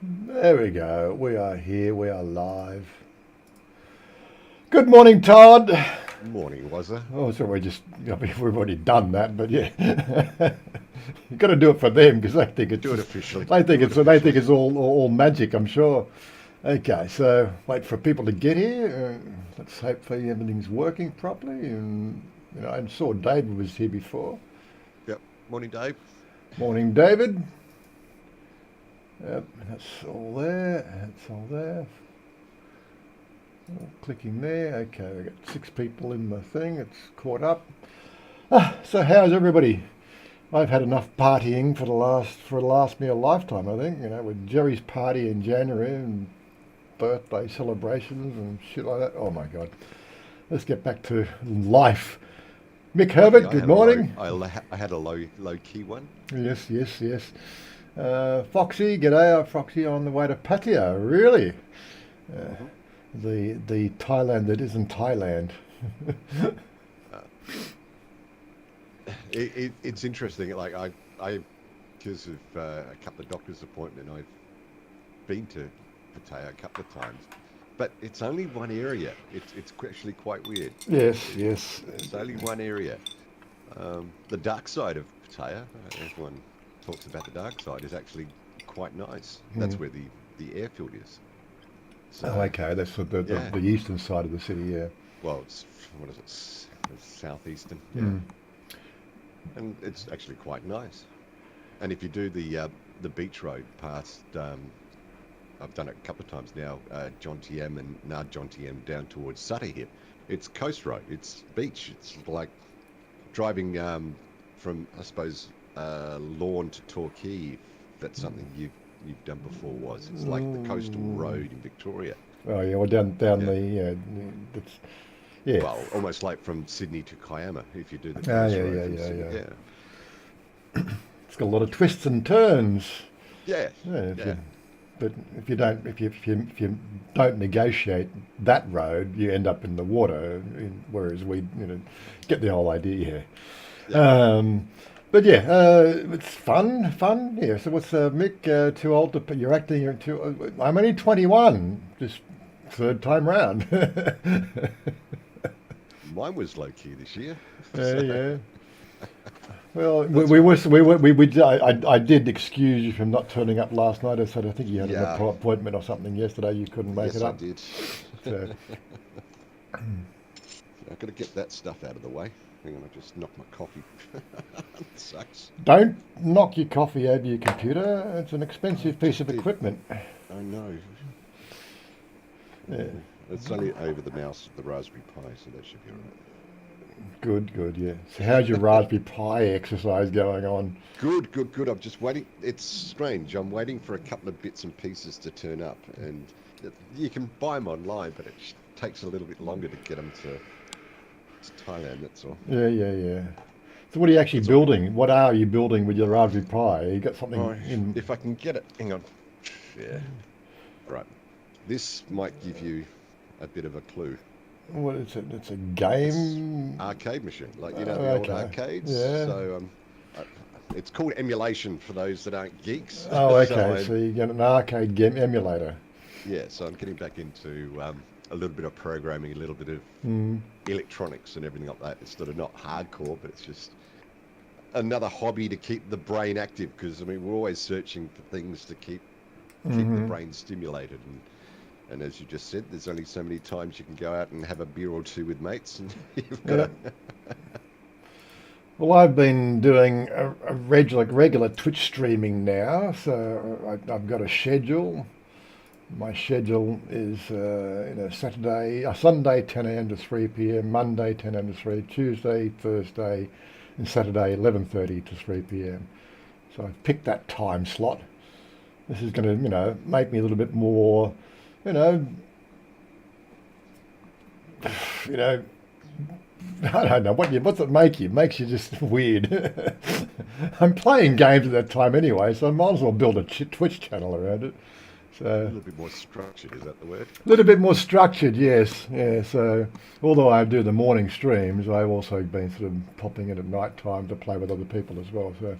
There we go. We are here. We are live. Good morning, Todd. Morning, was there? Oh, so we've already done that, but yeah, you've got to do it for them because they think it's Do it officially. they think Do it it's they think officially. it's all magic. I'm sure. Okay, so wait for people to get here. Let's hopefully everything's working properly. And I saw David was here before. Yep. Morning, Dave. Morning, David. Yep, that's all there. That's all there. Clicking there. Okay, we got 6 people in the thing. It's caught up. So how's everybody? I've had enough partying for the last me a lifetime. I think with Jerry's party in January and birthday celebrations and shit like that. Oh my God. Let's get back to life. Mick Lucky Herbert. I Good had a low. morning. I had a low key one. Yes, yes, yes. Foxy, g'day, Foxy on the way to Pattaya. Really? Uh, Hmm. the Thailand that isn't Thailand. Uh, it's interesting. Like I because of a couple of doctor's appointment, I've been to Pattaya a couple of times, but it's only one area. It's actually quite weird. Yes, It, yes. it's only one area. The dark side of Pattaya, everyone talks about the dark side, is actually quite nice. Hmm. That's where the airfield is. Oh, So okay. That's the yeah, the eastern side of the city. Yeah. well, it's what is it? It's southeastern, yeah, Hmm. and it's actually quite nice. And if you do the beach road past, I've done it a couple of times now, John TM and Nad John TM down towards Sutterhip. It's coast road. It's beach. It's like driving from, I suppose, Lawn to Torquay. If that's something you've done before. It's like the coastal Mm. road in Victoria. Oh yeah. Well, down Yeah. the that's yeah. Well, almost like from Sydney to Kiama, if you do the Ah, coast yeah, road yeah, from yeah, Sydney. yeah. Yeah. It's got a lot of twists and turns. Yeah. Yeah, Yeah. but if you don't negotiate that road, you end up in the water. Whereas we get the whole idea here. Yeah. But yeah, it's fun. Yeah. So what's Mick? Too old to? You're acting. You're too. I'm only 21. Just third time round. Mine was low key this year. Yeah, So yeah. Well, that's all right. I did excuse you from not turning up last night. I said I think you had an Yeah. appointment or something yesterday. You couldn't make it Yes, I up. did. So I've got to get that stuff out of the way. Hang on, I just knocked my coffee. Sucks. don't knock your coffee over your computer. It's an I expensive piece just of did. equipment. I know. Yeah. It's only over the mouse of the Raspberry Pi, so that should be all Good, good, yeah. So how's your Raspberry Pi exercise going on? right. Good, good, good. I'm just waiting. It's strange. I'm waiting for a couple of bits and pieces to turn up, and you can buy them online, but it takes a little bit longer to get them to Thailand. That's all. Yeah, yeah, yeah. So what are you actually That's all right. building? What are you building with your Raspberry Pi? You got Oh, something in? if I can get it. Hang on. Yeah. Right. This might give you a bit of a clue. What is it? It's a It's game. arcade machine, like the old Okay. arcades. Yeah. So uh, it's called emulation for those that aren't geeks. Oh, So okay. So you get an arcade game emulator. yeah, so I'm getting back into a little bit of programming, a little bit of Mm. electronics and everything like that. It's sort of not hardcore, but it's just another hobby to keep the brain active. Because I mean, we're always searching for things to keep the Hmm. brain stimulated. And as you just said, there's only so many times you can go out and have a beer or two with mates, and you've got Yeah. to. Well, I've been doing a regular Twitch streaming now, so I've got a schedule. My schedule is Sunday 10 a.m. to 3 p.m., Monday 10 a.m. to 3, Tuesday, Thursday, and Saturday 11:30 to 3 p.m. So I've picked that time slot. This is going to make me a little bit more, you know, you know, I don't know what's it make you? It makes you just weird. I'm playing games at that time anyway, so I might as well build a Twitch channel around it. A So little bit more structured, is that the word? a little bit more structured, yes, yeah. So although I do the morning streams, I've also been sort of popping in at night time to play with other people as well. So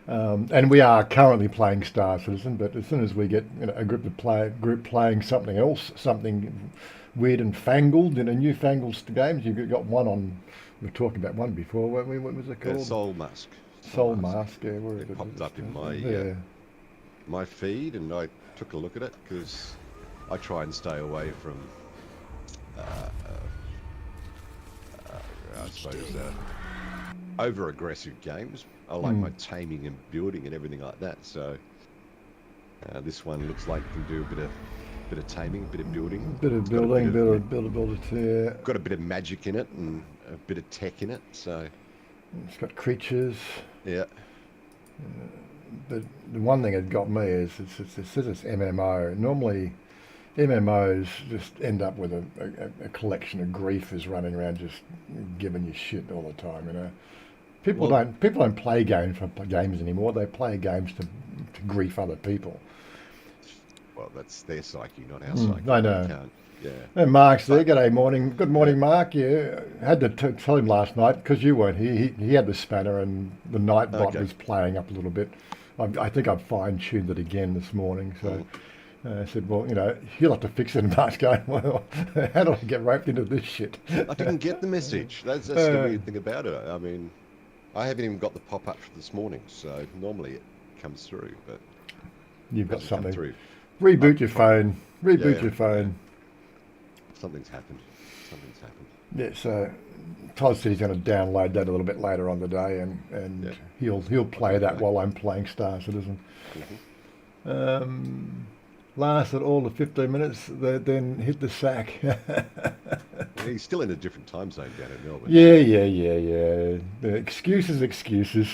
And we are currently playing Star Citizen, but as soon as we get a group playing something else, something weird and fangled, newfangled games, you've got one on. We were talking about one before, weren't we? What was it Yeah, called? Soul Mask. Soul Mask. Yeah, where is It it? popped up in Yeah. my feed, and I took a look at it because I try and stay away from, uh, I suppose, over aggressive games. I like my taming and building and everything like that. So this one looks like you can do a bit of taming, a bit of building. Bit of building, build it. Yeah. Got a bit of magic in it and a bit of tech in it. So It's got creatures. yeah, But the one thing that got me is it says it's MMO. Normally, MMOs just end up with a collection of griefers running around just giving you shit all the time. People don't play games for games anymore. They play games to grief other people. well, that's their psyche, not our psyche. I know. We can't, yeah. And Mark's there. G'day, morning. Good morning, Mark. Yeah, had to tell him last night because you weren't here. He had the spanner and the Nightbot was playing up a little bit. I think I've fine-tuned it again this morning. So I said, well, he'll have to fix it. And Mark's going, well, how do I get roped into this shit? I didn't get the message. That's the weird thing about it. I mean, I haven't even got the pop-up for this morning, so normally it comes through, but You've got something. through. Reboot your phone. Reboot your phone. Something's happened. Something's happened. Yeah, so Todd said he's going to download that a little bit later on today, and he'll play that while I'm playing Star Citizen. Lasted all the 15 minutes, then hit the sack. He's still in a different time zone down in Melbourne. Yeah. The excuses. Excuses.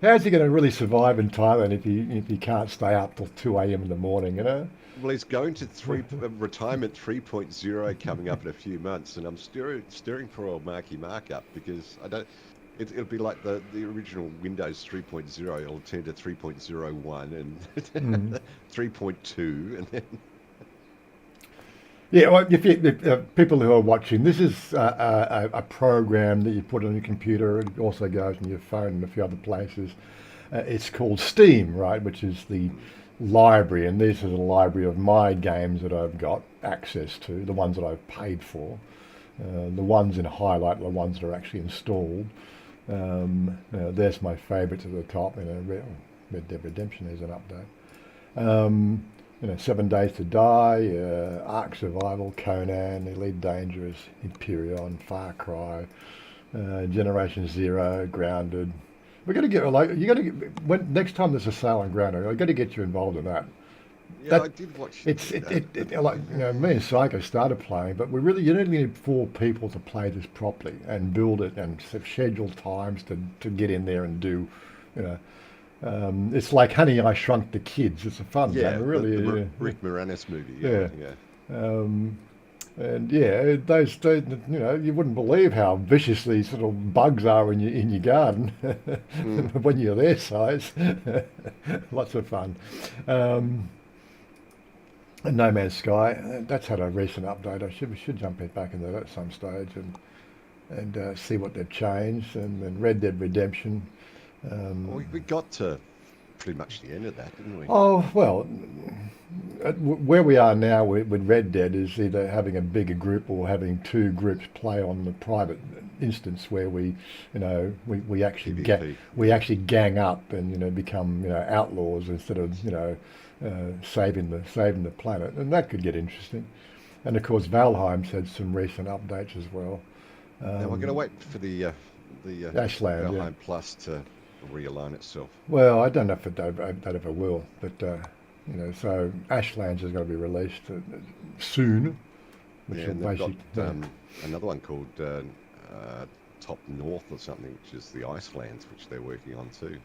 How's he going to really survive in Thailand if he can't stay up till 2 a.m. in the morning, Well, he's going to retirement 3.0 coming up in a few months, and I'm steering for old Marky Mark up because I don't. It'll be like the original Windows 3.0. It'll turn to 3.01 and 3.2, and then. Yeah, well, if people who are watching, this is a program that you put on your computer. It also goes on your phone and a few other places. It's called Steam, right, which is the library, and this is a library of my games that I've got access to, the ones that I've paid for. The ones in highlight are the ones that are actually installed. There's my favourites at the top. Red Dead Redemption is an update. 7 Days to Die, Ark Survival, Conan, Elite Dangerous, Imperion, Far Cry, Generation Zero, Grounded. We're going to get next time there's a sale on Grounded, I've got to get you involved in that. Yeah, I did watch. Me and Psycho started playing, but you only need 4 people to play this properly and build it and schedule times to get in there and do, it's like Honey, I Shrunk the Kids. It's a fun game, it really is. Rick Moranis movie. And those you wouldn't believe how vicious these sort of bugs are in your garden when you're their size. Lots of fun. And No Man's Sky, that's had a recent update. We should jump back into that at some stage and see what they've changed. And then Red Dead Redemption. We got to pretty much the end of that, didn't we? Oh, well, where we are now with Red Dead is either having a bigger group or having 2 groups play on the private instance where we actually gang up and become outlaws instead of saving the planet, and that could get interesting. And of course, Valheim's had some recent updates as well. Now we're going to wait for the Ashland, Valheim Plus to realign itself. Well, I don't know if that ever will, but so Ashlands is going to be released soon. Which And they've got another one called Top North or something, which is the Icelands, which they're working on too.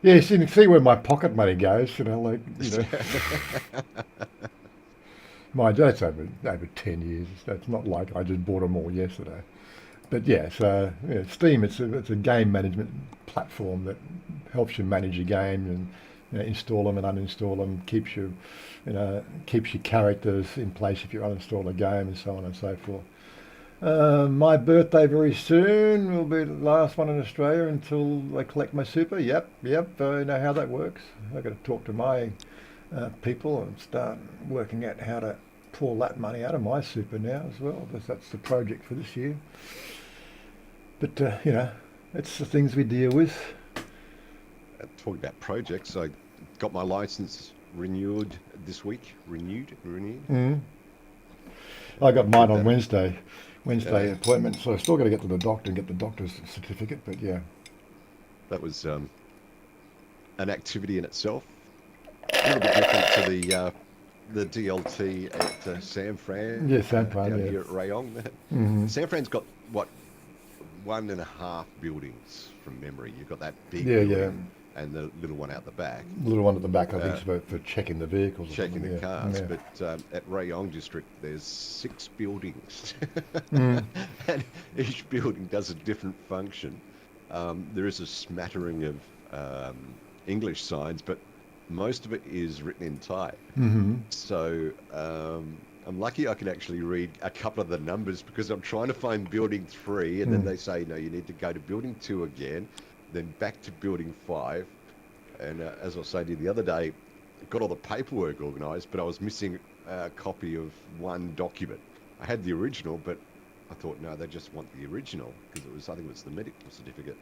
Yes, you can see where my pocket money goes. Mind you, that's over 10 years. It's not like I just bought them all yesterday. But Steam, it's a game management platform that helps you manage your game and install them and uninstall them, keeps your characters in place if you uninstall a game and so on and so forth. My birthday very soon will be the last one in Australia until they collect my super. Yep. I know how that works. I've got to talk to my people and start working out how to pull that money out of my super now as well. That's the project for this year. But it's the things we deal with. Talking about projects, I got my license renewed this week. Renewed. Mm. I got mine Did on that. Wednesday appointment, so I still got to get to the doctor and get the doctor's certificate. But yeah, That was an activity in itself. A little bit different to the DLT at San Fran yeah, San Fran, down yeah. here at Rayong. Hmm. San Fran's got what, 1.5 buildings from memory. You've got that big Yeah. building and the little one out the back, The little one at the back, I think, uh, is for checking the vehicles or checking something. the cars. Yeah. But at Rayong District, there's 6 buildings, Mm. and each building does a different function. There is a smattering of English signs, but most of it is written in Thai. Hmm. So I'm lucky I can actually read a couple of the numbers because I'm trying to find building 3, and then Mm. they say, no, you need to go to building 2 again, then back to building 5. And as I was saying to you the other day, got all the paperwork organised, but I was missing a copy of one document. I had the original, but I thought, no, they just want the original because I think it was the medical certificate.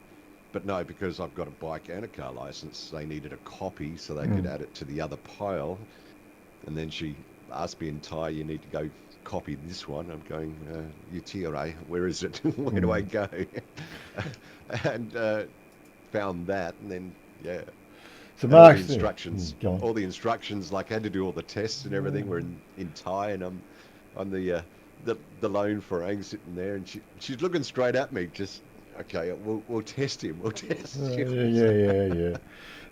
But no, because I've got a bike and a car license, they needed a copy so they could Mm. add it to the other pile. And then she asked me in Thai, you need to go copy this one. I'm going, UTRA, where is it? Where do I Mm. go? And found that, and then, yeah. So And all the Mark's instructions, go on. like I had to do all the tests and everything were in Thai, and I'm the lone Farang sitting there, and she's looking straight at me, just, okay, we'll test him, we'll test him. Yeah.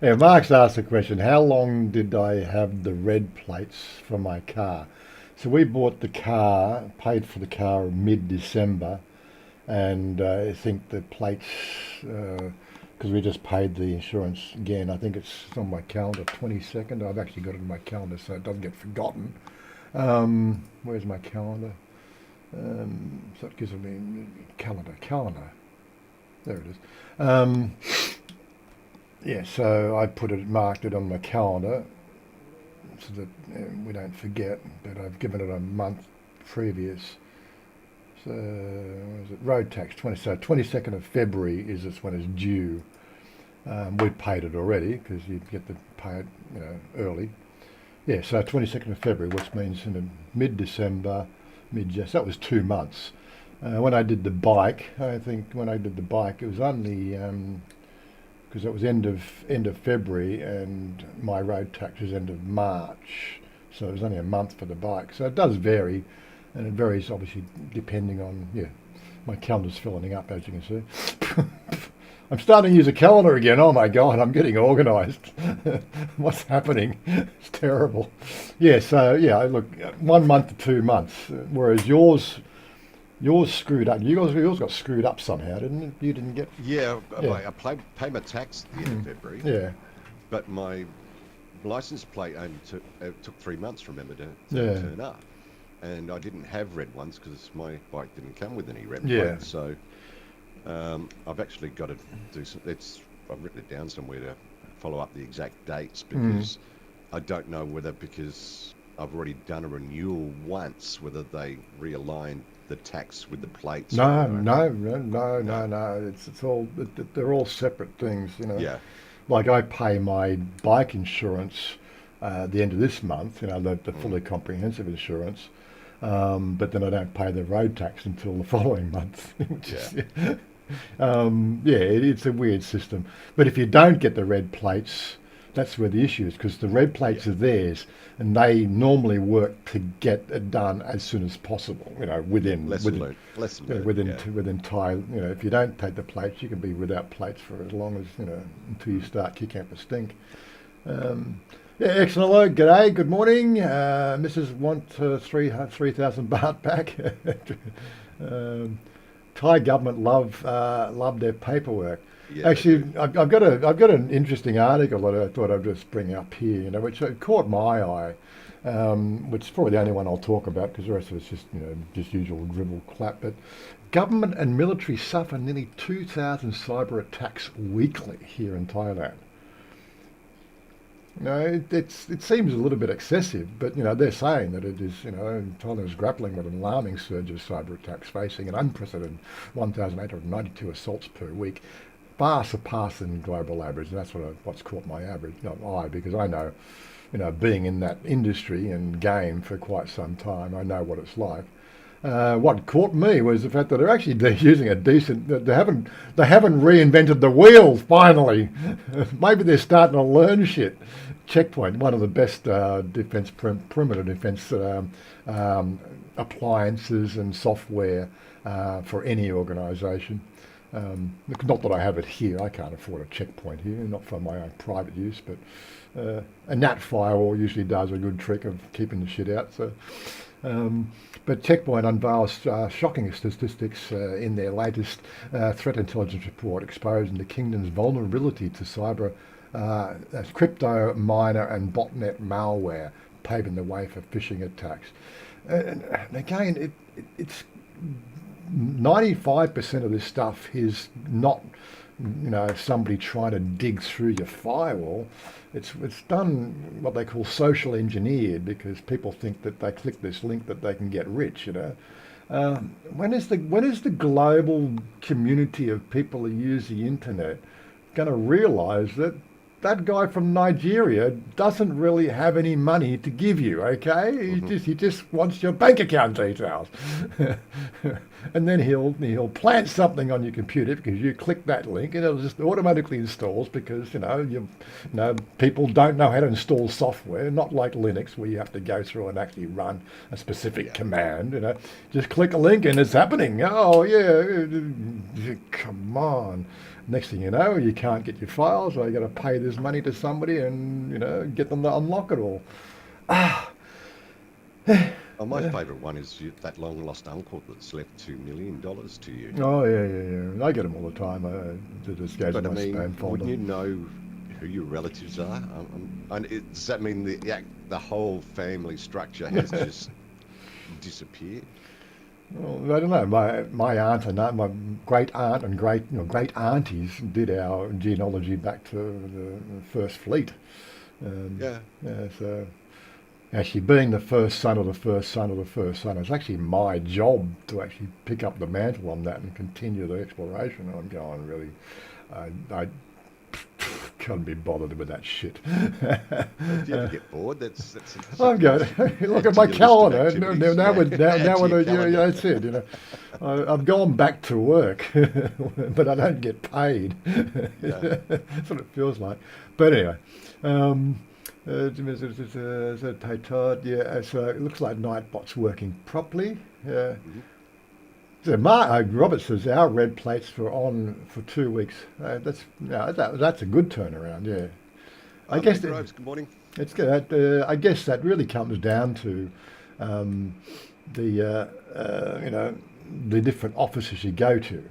Yeah, Mark's asked the question, how long did I have the red plates for my car? So we bought the car, paid for the car mid-December, and I think the plates, because we just paid the insurance again, I think it's on my calendar, 22nd. I've actually got it in my calendar so it doesn't get forgotten. Where's my calendar? So it gives me calendar. There it is. Yeah, so I marked it on my calendar so that we don't forget. But I've given it a month previous. So what is it? Road tax 20. So 22nd of February is when it's due. We paid it already because you get to pay it, early. Yeah, so 22nd of February, which means in mid-December, so that was 2 months. When I did the bike, I think it was only because it was end of February and my road tax was end of March, so it was only a month for the bike. So it does vary, and it varies obviously depending on my calendar's filling up, as you can see. I'm starting to use a calendar again. Oh my God, I'm getting organised. What's happening? It's terrible. Yeah, so look, 1 month to 2 months, whereas yours screwed up. Yours got screwed up somehow, didn't it? You didn't get. Yeah, Yeah. I pay my tax at the end of February, Yeah. but my license plate only took 3 months, remember, to Yeah. turn up. And I didn't have red ones because my bike didn't come with any red Yeah. plates. So I've actually got to do some. I've written it down somewhere to follow up the exact dates because I don't know whether, because I've already done a renewal once, whether they realign the tax with the plates. No. No. It's all they're all separate things. Yeah. Like I pay my bike insurance the end of this month. The fully comprehensive insurance. But then I don't pay the road tax until the following month. Which is, it's a weird system. But if you don't get the red plates, that's where the issue is, because the red plates are theirs, and they normally work to get it done as soon as possible. Within Lesson learned. Lesson learned. within time. If you don't take the plates, you can be without plates for as long as until you start kicking up a stink. Excellent. Hello, g'day, good morning. Mrs. Want 3,000 baht back. Thai government love their paperwork. Yeah, they Actually, do. I've got an interesting article that I thought I'd just bring up here. Which caught my eye. which is probably the only one I'll talk about because the rest of it's just just usual drivel clap. But government and military suffer nearly 2,000 cyber attacks weekly here in Thailand. It seems a little bit excessive, but they're saying that it is. Thailand is grappling with an alarming surge of cyber attacks, facing an unprecedented 1,892 assaults per week, far surpassing global average. And that's what's caught my average, not I, because I know, being in that industry and game for quite some time, I know what it's like. What caught me was the fact that they're using a decent. They haven't reinvented the wheel. Finally, maybe they're starting to learn shit. Checkpoint, one of the best perimeter defense appliances and software for any organisation. Not that I have it here. I can't afford a checkpoint here, not for my own private use, but a NAT firewall usually does a good trick of keeping the shit out. So. But Checkpoint unveils shocking statistics in their latest threat intelligence report, exposing the kingdom's vulnerability to cyber crypto, miner and botnet malware, paving the way for phishing attacks. And again, it's 95% of this stuff is not somebody trying to dig through your firewall. It's done what they call social engineered, because people think that they click this link that they can get rich. When is the global community of people who use the internet going to realise that that guy from Nigeria doesn't really have any money to give you, okay? Mm-hmm. He just wants your bank account details. And then he'll plant something on your computer because you click that link and it'll just automatically installs, because people don't know how to install software, not like Linux where you have to go through and actually run a specific command. Just click a link and it's happening. Oh yeah, come on. Next thing you know, you can't get your files, or you got to pay this money to somebody and get them to unlock it all. Well, my favourite one is that long lost uncle that's left $2 million to you. Oh yeah. I get them all the time. It just goes in my spam folder. Wouldn't you know who your relatives are? Does that mean the whole family structure has just disappeared? Well, I don't know. My aunt and my great aunt and great aunties did our genealogy back to the First Fleet. So actually, being the first son of the first son of the first son, it's actually my job to actually pick up the mantle on that and continue the exploration. And I'm going really, I can't be bothered with that shit. If you ever get bored, that's I'm going. Look at my calendar. That's it. I've gone back to work, but I don't get paid. That's what it feels like. But anyway, so it looks like Nightbot's working properly. So Robert says our red plates were on for 2 weeks. That's a good turnaround. Yeah, I guess Groves, good morning. it's good. I guess that really comes down to the different offices you go to.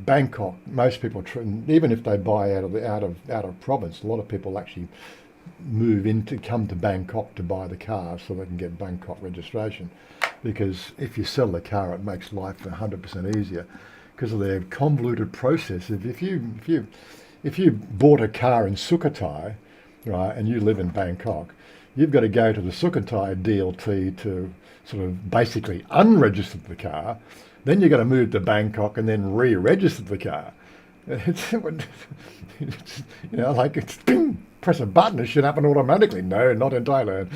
Bangkok. Most people, even if they buy out of province, a lot of people actually come to Bangkok to buy the car so they can get Bangkok registration. Because if you sell the car, it makes life 100% easier because of their convoluted process. If you bought a car in Sukhothai, right, and you live in Bangkok, you've got to go to the Sukhothai DLT to sort of basically unregister the car. Then you've got to move to Bangkok and then re-register the car. It's ping, press a button, it should happen automatically. No, not in Thailand.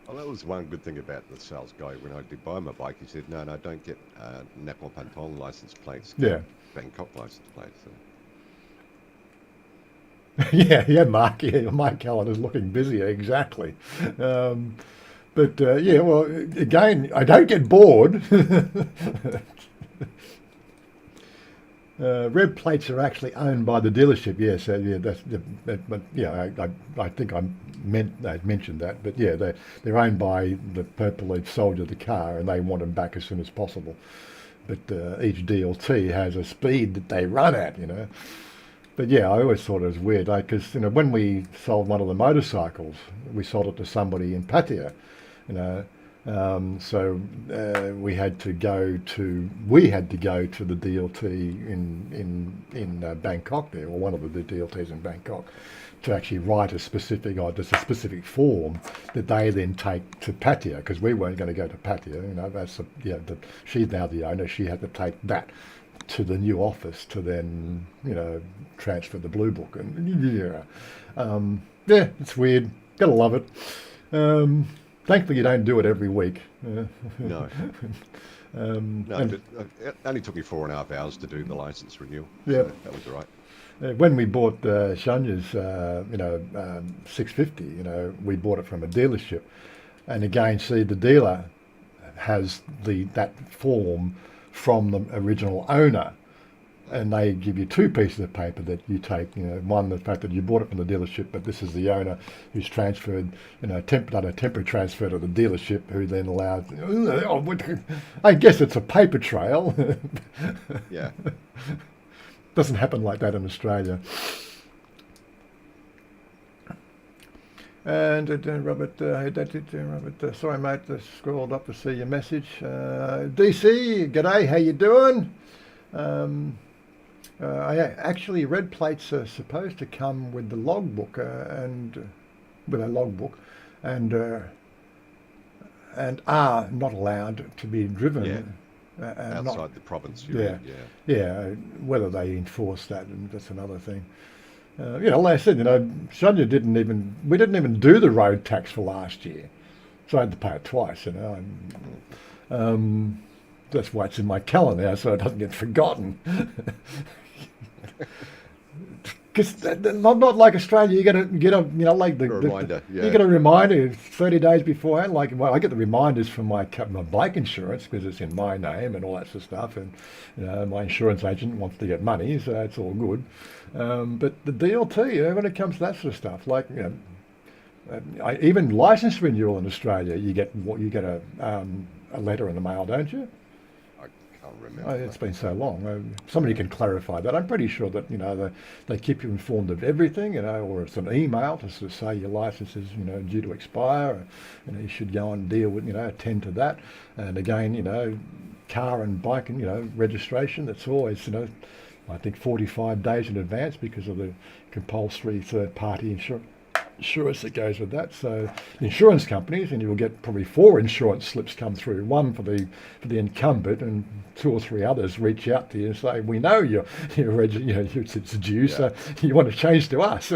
Well, that was one good thing about the sales guy. When I did buy my bike, he said, no, don't get Napo Pantong license plates. Get Bangkok license plates. So. Mark. Yeah, my calendar's looking busy, exactly. But well, again, I don't get bored. Red plates are actually owned by the dealership. Yes, I think I mentioned that. But yeah, they're owned by the people who sold you the car, and they want them back as soon as possible. But each DLT has a speed that they run at. But yeah, I always thought it was weird, like, because when we sold one of the motorcycles, we sold it to somebody in Pattaya, you know. So we had to go to the DLT in Bangkok there, or one of the DLTs in Bangkok, to actually write a specific, or just a specific form that they then take to Pattaya, because we weren't going to go to Pattaya. That's she's now the owner. She had to take that to the new office to then transfer the blue book, and it's weird. Gotta love it. Thankfully, you don't do it every week. No. No, but it only took me 4.5 hours to do the license renewal. Yeah, So that was all right. when we bought Shanya's, 650, we bought it from a dealership, and again, see, the dealer has that form from the original owner, and they give you two pieces of paper that you take. One, the fact that you bought it from the dealership, but this is the owner who's transferred, done a temporary transfer to the dealership, who then allows. I guess it's a paper trail. Yeah. Doesn't happen like that in Australia. And Robert, sorry mate, I scrolled up to see your message. DC, g'day, how you doing? Actually, red plates are supposed to come with the logbook and with a logbook, and are not allowed to be driven. Yeah. Outside the province, whether they enforce that, and that's another thing. Like I said, Sonia we didn't even do the road tax for last year, so I had to pay it twice. That's why it's in my calendar now, so it doesn't get forgotten. Because not like Australia, you get a like the reminder. You get a reminder 30 days beforehand. Like, well, I get the reminders from my bike insurance because it's in my name and all that sort of stuff, and my insurance agent wants to get money, so it's all good. But the DLT, when it comes to that sort of stuff, like even license renewal in Australia, you get a letter in the mail, don't you? I can't remember. It's been so long. Somebody can clarify that. I'm pretty sure that they keep you informed of everything, or it's an email to sort of say your license is due to expire. Or, you should go and deal with attend to that. And again, car and bike and registration. That's always I think 45 days in advance because of the compulsory third party insurance that goes with that. So the insurance companies, and you'll get probably 4 insurance slips come through, one for the incumbent, and 2 or 3 others reach out to you and say, we know it's due, so you want to change to us.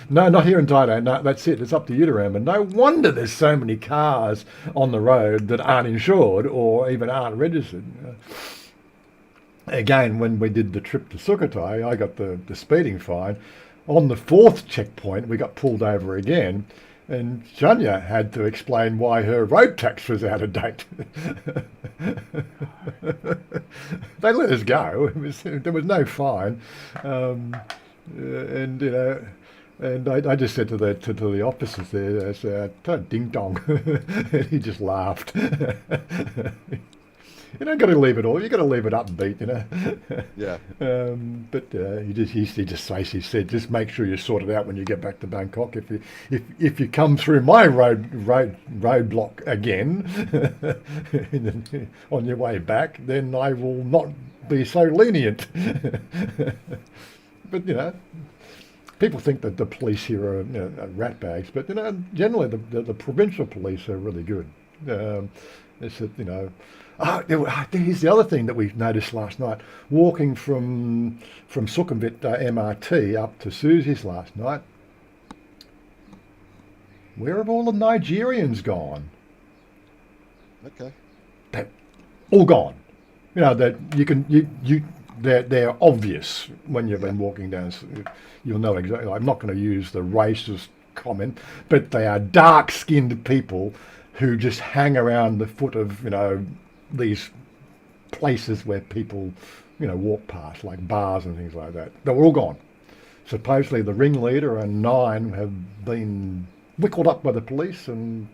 No, not here in Thailand. No, that's it. It's up to you to remember. No wonder there's so many cars on the road that aren't insured or even aren't registered. Again, when we did the trip to Sukhothai, I got the speeding fine. On the 4th checkpoint, we got pulled over again, and Shania had to explain why her road tax was out of date. They let us go. There was no fine, and I just said to the officers there, I said, "Ding dong," and he just laughed. You don't got to leave it all. You got to leave it upbeat, Yeah. But he just basically said, just make sure you sort it out when you get back to Bangkok. If you come through my roadblock again on your way back, then I will not be so lenient. But people think that the police here are rat bags, but generally the provincial police are really good. It's that here's the other thing that we noticed last night. Walking from Sukhumvit MRT up to Susie's last night. Where have all the Nigerians gone? Okay. They're all gone. That they're obvious when you've been walking down. You'll know exactly. I'm not going to use the racist comment, but they are dark-skinned people who just hang around the foot of these places where people walk past, like bars and things like that. They were all gone. Supposedly the ringleader and 9 have been wickled up by the police and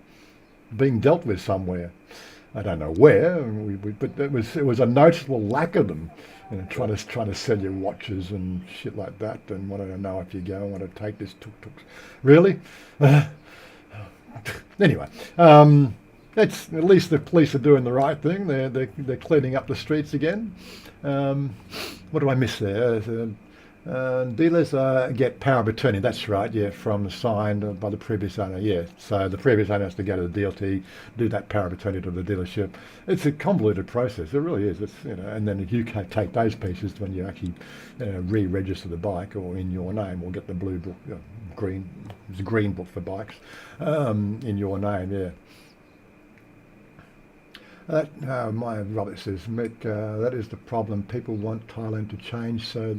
being dealt with somewhere. I don't know where, but it was a noticeable lack of them. Trying to sell you watches and shit like that, and wanted to know if you go and want to take this tuk-tuk. Really? Anyway, it's at least the police are doing the right thing. They're cleaning up the streets again. What do I miss there? Dealers get power of attorney. That's right. Yeah, from signed by the previous owner. Yeah, so the previous owner has to go to the DLT, do that power of attorney to the dealership. It's a convoluted process. It really is. It's and then you can take those pieces when you actually re-register the bike or in your name, or get the blue book, green. It's a green book for bikes in your name. Yeah. My Robert says, Mick, that is the problem. People want Thailand to change, so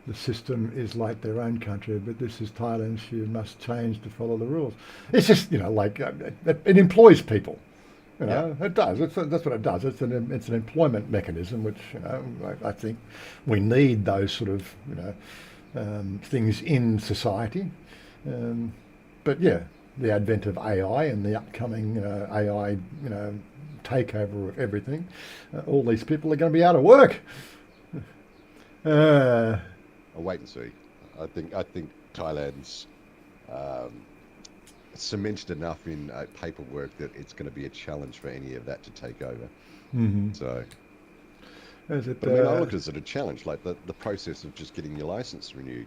the system is like their own country, but this is Thailand, so you must change to follow the rules. It's just, like, it employs people. It does. That's what it does. It's an employment mechanism, which, I think we need those sort of, things in society. But yeah, the advent of AI and the upcoming, AI, takeover of everything, all these people are going to be out of work. I'll wait and see. I think Thailand's cemented enough in paperwork that it's going to be a challenge for any of that to take over. Mm-hmm. So, Is it, but I mean, I look at it as a challenge, like the process of just getting your license renewed.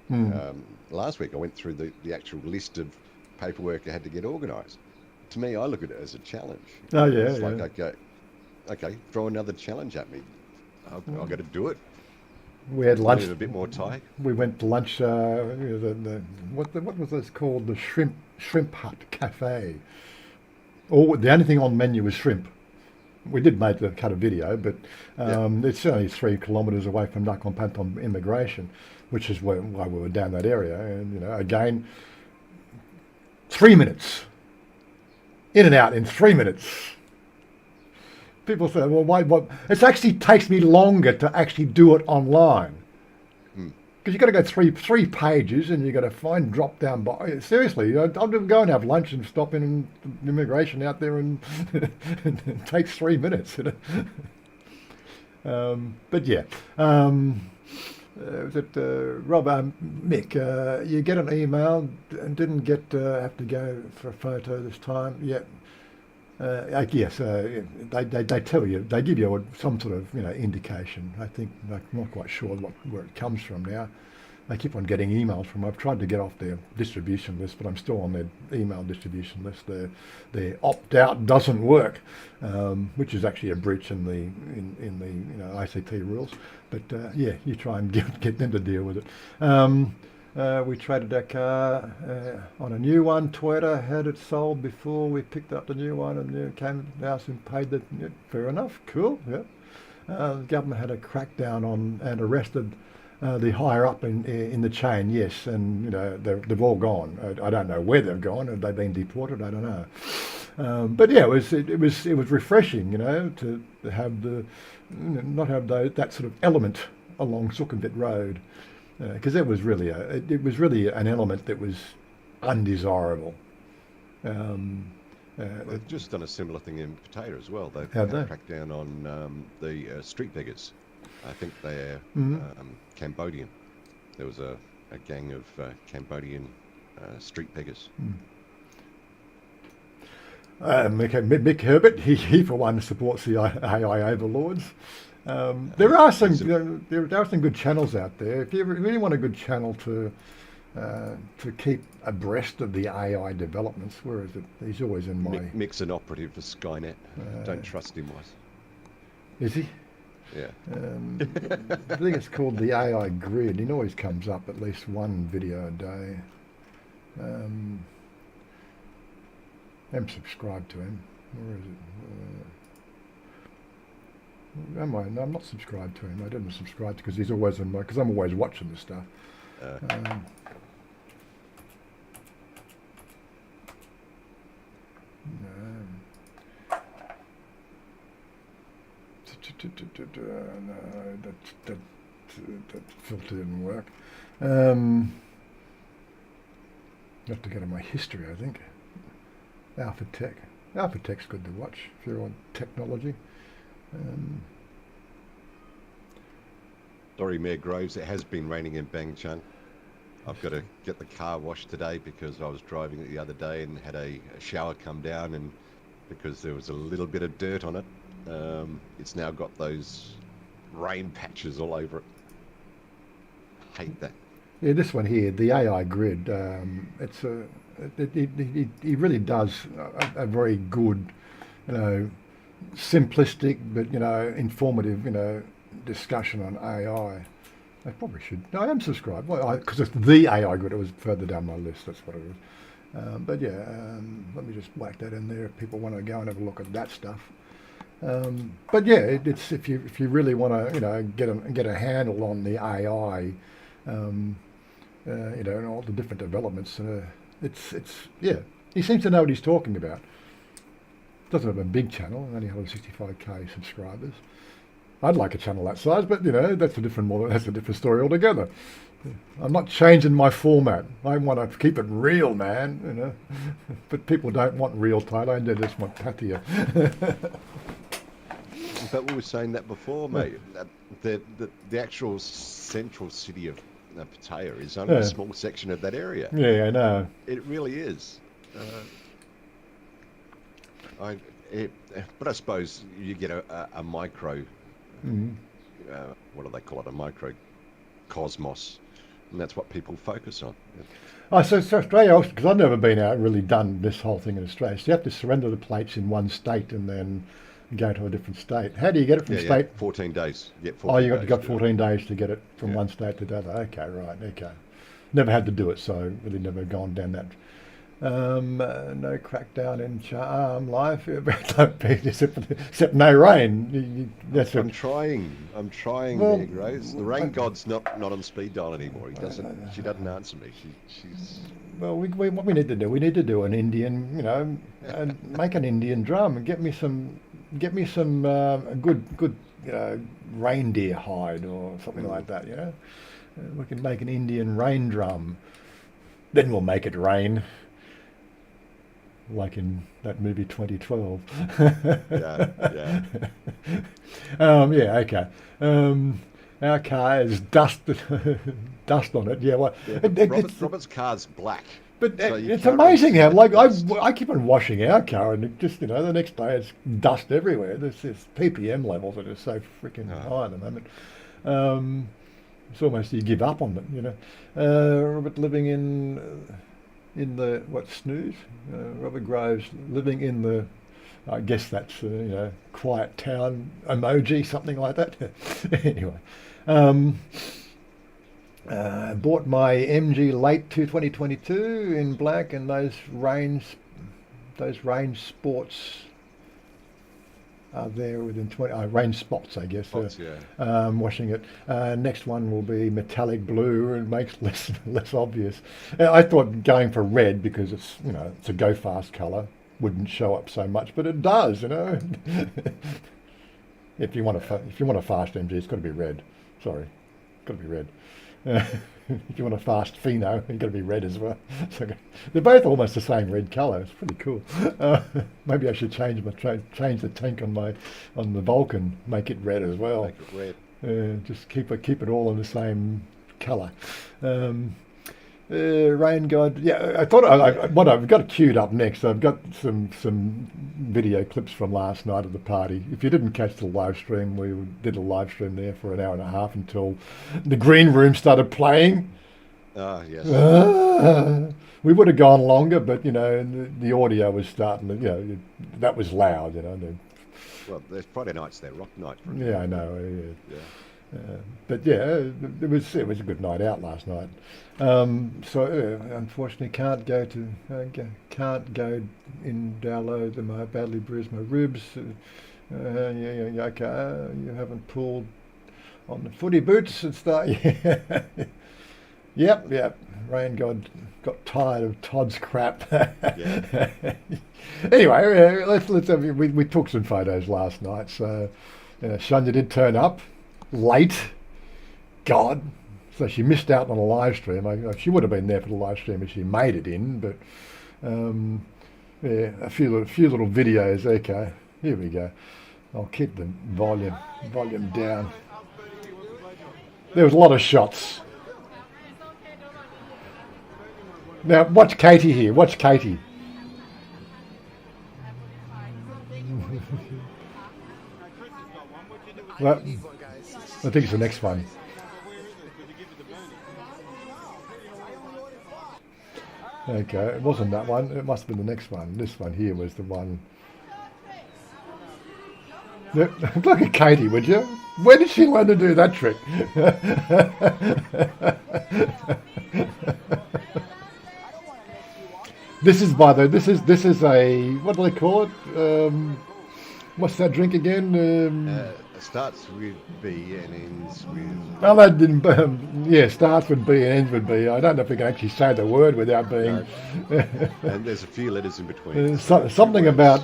Last week I went through the actual list of paperwork I had to get organised. To me, I look at it as a challenge. Oh yeah, it's like okay, throw another challenge at me. I've got to do it. We had lunch. A bit more Thai. We went to lunch. What was this called? The Shrimp Hut Cafe. The only thing on the menu was shrimp. We did cut a video, but it's only 3 kilometres away from Nakhon Pathom immigration, which is why we were down that area. And again, 3 minutes. In and out in 3 minutes. People say, well, why? It actually takes me longer to actually do it online. Because you've got to go three pages and you've got to drop down by. Seriously, I'll go and have lunch and stop in immigration out there and it takes 3 minutes. But yeah. Rob, Mick, you get an email and didn't have to go for a photo this time. Yeah. Yes, they tell you, they give you some sort of indication. I think I'm not quite sure where it comes from now. They keep on getting emails from. I've tried to get off their distribution list, but I'm still on their email distribution list. Their opt out doesn't work, which is actually a breach in the ICT rules. But yeah, you try and get them to deal with it. We traded our car on a new one. Toyota had it sold before we picked up the new one, and came to the house and paid the. Yeah, fair enough, cool. Yeah, the government had a crackdown on and arrested the higher up in the chain. Yes, and they've all gone. I don't know where they've gone. Have they been deported? I don't know. But yeah, it was refreshing, to have not have that sort of element along Sukhumvit Road. Because it was really an element that was undesirable. They've just done a similar thing in Potato as well. They've cracked down on the street beggars. I think they're Cambodian. There was a gang of Cambodian street beggars. Mick Herbert, he for one supports the AI overlords. There are some good channels out there. If you really want a good channel to keep abreast of the AI developments, where is it? He's always in my. Mick's an operative for Skynet. Don't trust him, Wise. Is he? Yeah. I think it's called the AI Grid. He always comes up at least one video a day. I'm subscribed to him. Where is it? Am I? No, I'm not subscribed to him. I didn't subscribe because he's always in my. Because I'm always watching this stuff. No, that filter didn't work. Have to go to my history, I think. Alpha Tech. Architect's good to watch if you're on technology. Um, Sorry, Mayor Groves, it has been raining in Bangchang. I've got to get the car washed today because I was driving it the other day and had a shower come down, and because there was a little bit of dirt on it, it's now got those rain patches all over it. Hate that. yeah, this one here, the AI grid. It's a he really does a very good, you know, simplistic but informative, discussion on AI. I probably should. No, I am subscribed. Well, because it's the AI grid. It was further down my list. That's what it was. But yeah, let me just whack that in there if people want to go and have a look at that stuff. But yeah, it's if you really want to get a handle on the AI, and all the different developments. It's yeah. He seems to know what he's talking about. Doesn't have a big channel, only 165k subscribers. I'd like a channel that size, but that's a different model. That's a different story altogether. I'm not changing my format. I want to keep it real, man. But people don't want real Thailand; they just want Pattaya. But we were saying that before, mate. The actual central city of Pattaya is only a small section of that area. Yeah, I know. It really is. But I suppose you get a micro. Mm. What do they call it? A microcosmos, and that's what people focus on. Oh, so Australia, because I've never been out and really done this whole thing in Australia. So you have to surrender the plates in one state and then go to a different state. How do you get it from state? 14 days. You get 14 oh, you got days 14 days to get it from one state to the other. Okay, right. Okay. Never had to do it, so really never gone down that. No crackdown in charm life, except no rain. That's I'm trying, well, Mayor Graves. The rain god's not on speed dial anymore. She doesn't answer me. She's. Well, what we need to do, we need to do an Indian, and make an Indian drum and get me some good, reindeer hide or something like that. We can make an Indian rain drum. Then we'll make it rain. Like in that movie 2012. Yeah. Yeah, okay. Our car has dust on it. Yeah, well, Robert's car's black. But so it's amazing how, I keep on washing our car, and it just, the next day it's dust everywhere. This ppm levels are just so freaking high at the moment. It's almost you give up on it, Robert living in the snooze? Robert Groves living in the, I guess that's quiet town emoji, something like that. Anyway, bought my MG late 2022 in black, and those range sports are there within 20 range spots, I guess. Washing it. Next one will be metallic blue, and makes less obvious. I thought going for red because it's it's a go fast colour wouldn't show up so much, but it does. If you want a fast MG, it's got to be red. Sorry, got to be red. If you want a fast pheno, you've got to be red as well. So they're both almost the same red colour. It's pretty cool. Maybe I should change the tank on the Vulcan, make it red as well. Make it red. Just keep it all in the same colour. Rain God. Yeah, I thought I've got it queued up next. I've got some video clips from last night at the party. If you didn't catch the live stream, we did a live stream there for an hour and a half until the green room started playing. Ah, yes. We would have gone longer, but the audio was starting to, that was loud. Well, there's Friday nights there, rock night. Yeah, I know. But yeah, it was a good night out last night. So unfortunately can't go in Dowlow. I badly bruised my ribs. Okay. You haven't pulled on the footy boots and stuff. Yep. Rain God got tired of Todd's crap. Anyway, we took some photos last night. So Shania did turn up late. God. So she missed out on a live stream. She would have been there for the live stream if she made it in, but Yeah, a few little videos. Okay, here we go. I'll keep the volume down. There was a lot of shots. Now watch Katie here. Watch Katie. Well, I think it's the next one. Okay, it wasn't that one. It must have been the next one. This one here was the one. Look at Katie, would you? Where did she learn to do that trick? This is this is a, what do they call it? What's that drink again? It starts with B and ends with. Well, that didn't. Yeah, starts with B and ends with B. I don't know if we can actually say the word without being. No. And there's a few letters in between. Something about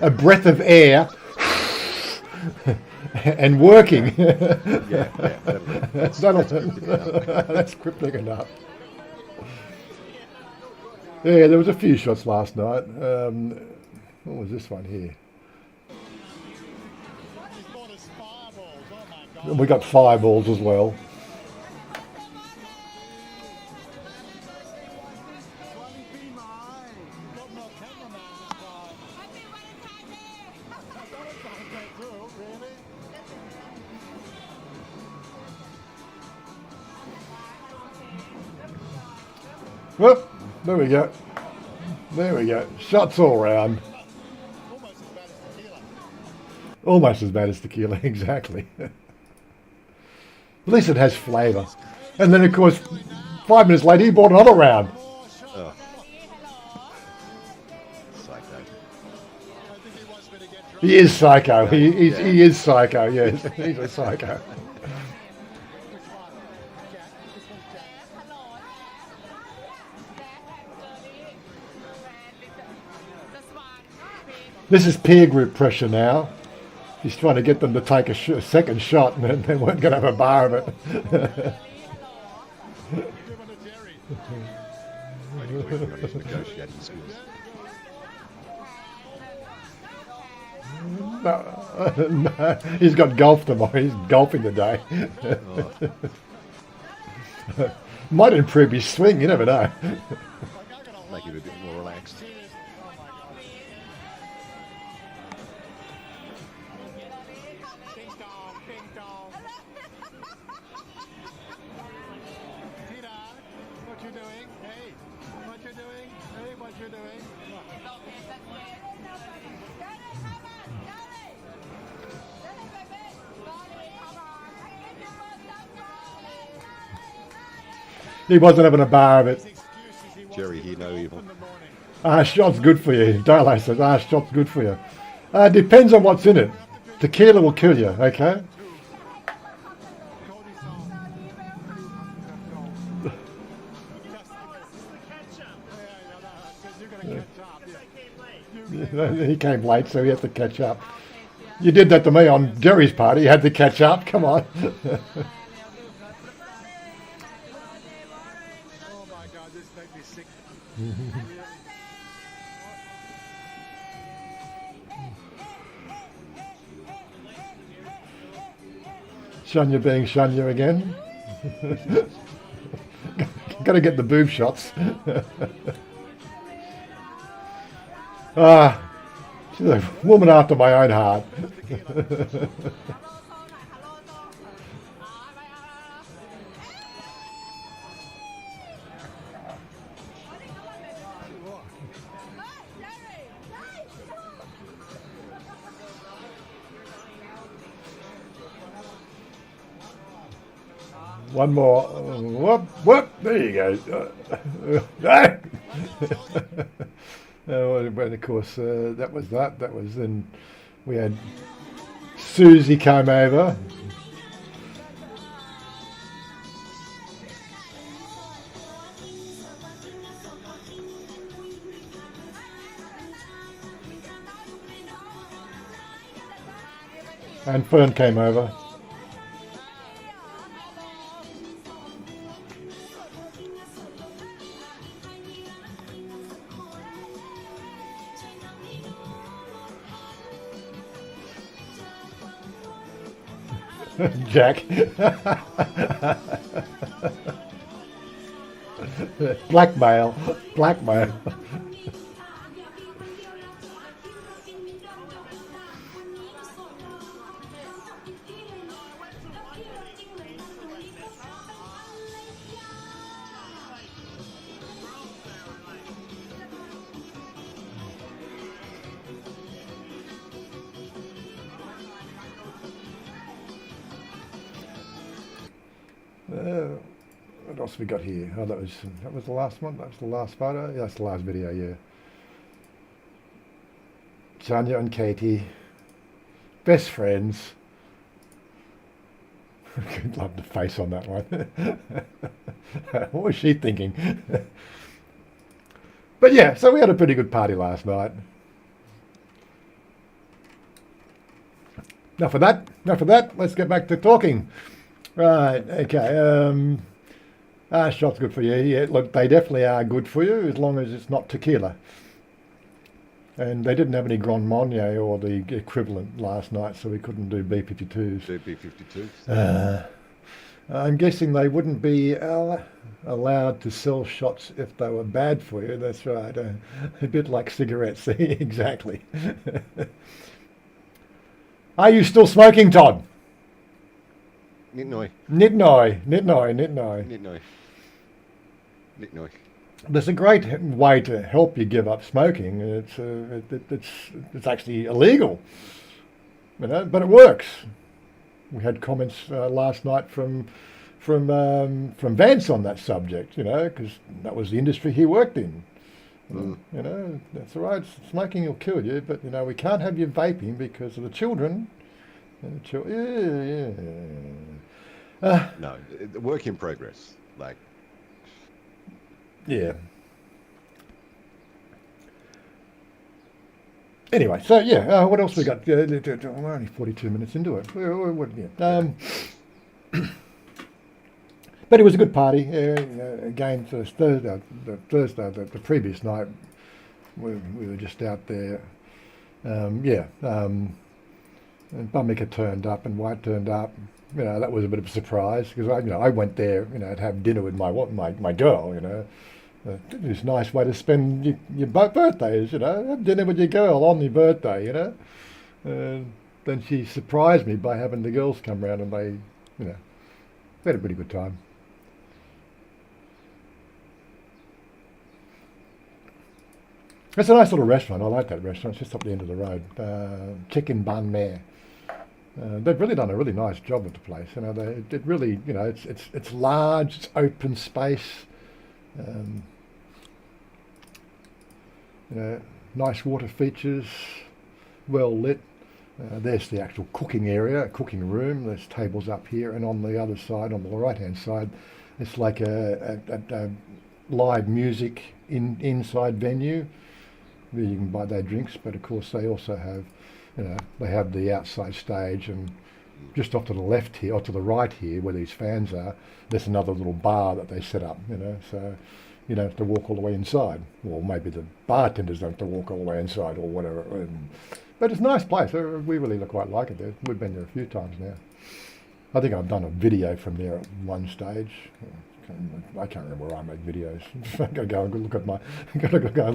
a breath of air and working. Yeah, That's cryptic enough. Yeah, there was a few shots last night. What was this one here? We got fireballs as well. Well, there we go. There we go. Shots all round. Almost as bad as tequila, exactly. At least it has flavour. And then, of course, 5 minutes later, he bought another round. Oh. Psycho. He is psycho. He is psycho, yes. He's a psycho. This is peer group pressure now. He's trying to get them to take a second shot, and they weren't going to have a bar of it. No, he's got golf tomorrow. He's golfing today. Might improve his swing. You never know. Make him a bit more relaxed. He wasn't having a bar of it. Jerry, hear no evil. Shot's good for you. Daylight says, shot's good for you. Depends on what's in it. Tequila will kill you, okay? He came late, so he had to catch up. You did that to me on Jerry's party. You had to catch up. Come on. Shania being Shania again. Got to get the boob shots. She's a woman after my own heart. One more. Whoop, whoop. There you go. But of course, that was that. That was then. We had Susie came over. And Fern came over. Jack. Blackmail. Blackmail. What else have we got here? Oh, that was the last one. That was the last photo. Yeah, that's the last video. Yeah. Tanya and Katie, best friends. Love the face on that one. What was she thinking? But yeah, so we had a pretty good party last night. Enough of that. Enough of that. Let's get back to talking. Right. Okay. Shots good for you. Yeah. Look, they definitely are good for you as long as it's not tequila. And they didn't have any Grand Marnier or the equivalent last night, so we couldn't do B52s. Do B52s. I'm guessing they wouldn't be allowed to sell shots if they were bad for you. That's right. A bit like cigarettes. Exactly. Are you still smoking, Todd? Nitnoy. Nitnoy. Nitnoy. Nitnoy. Nitnoy. Nitnoy. There's a great way to help you give up smoking. It's actually illegal, but it works. We had comments last night from Vance on that subject, because that was the industry he worked in. That's all right. Smoking will kill you, but we can't have you vaping because of the children. No, work in progress. Like. Yeah. Anyway, so yeah, what else we got? We're only 42 minutes into it. But it was a good party. Again, for Thursday, the previous night, we were just out there. And Bummicker turned up and White turned up. That was a bit of a surprise because I went there, to have dinner with my girl. It's a nice way to spend your birthdays, have dinner with your girl on your birthday, Then she surprised me by having the girls come round and they, we had a pretty good time. It's a nice little restaurant. I like that restaurant. It's just up the end of the road. Chicken Bun Mare. They've really done a really nice job with the place. They did really, it's large, it's open space. Nice water features, well lit. There's the actual cooking area, cooking room. There's tables up here, and on the other side, on the right-hand side, it's like a live music inside venue where you can buy their drinks. But of course, they also have, they have the outside stage, and just off to the left here, or to the right here, where these fans are, there's another little bar that they set up. So you don't have to walk all the way inside. Well, maybe the bartenders don't have to walk all the way inside or whatever. But it's a nice place. We really quite like it there. We've been there a few times now. I think I've done a video from there at one stage. I can't remember where I make videos. I've got to go and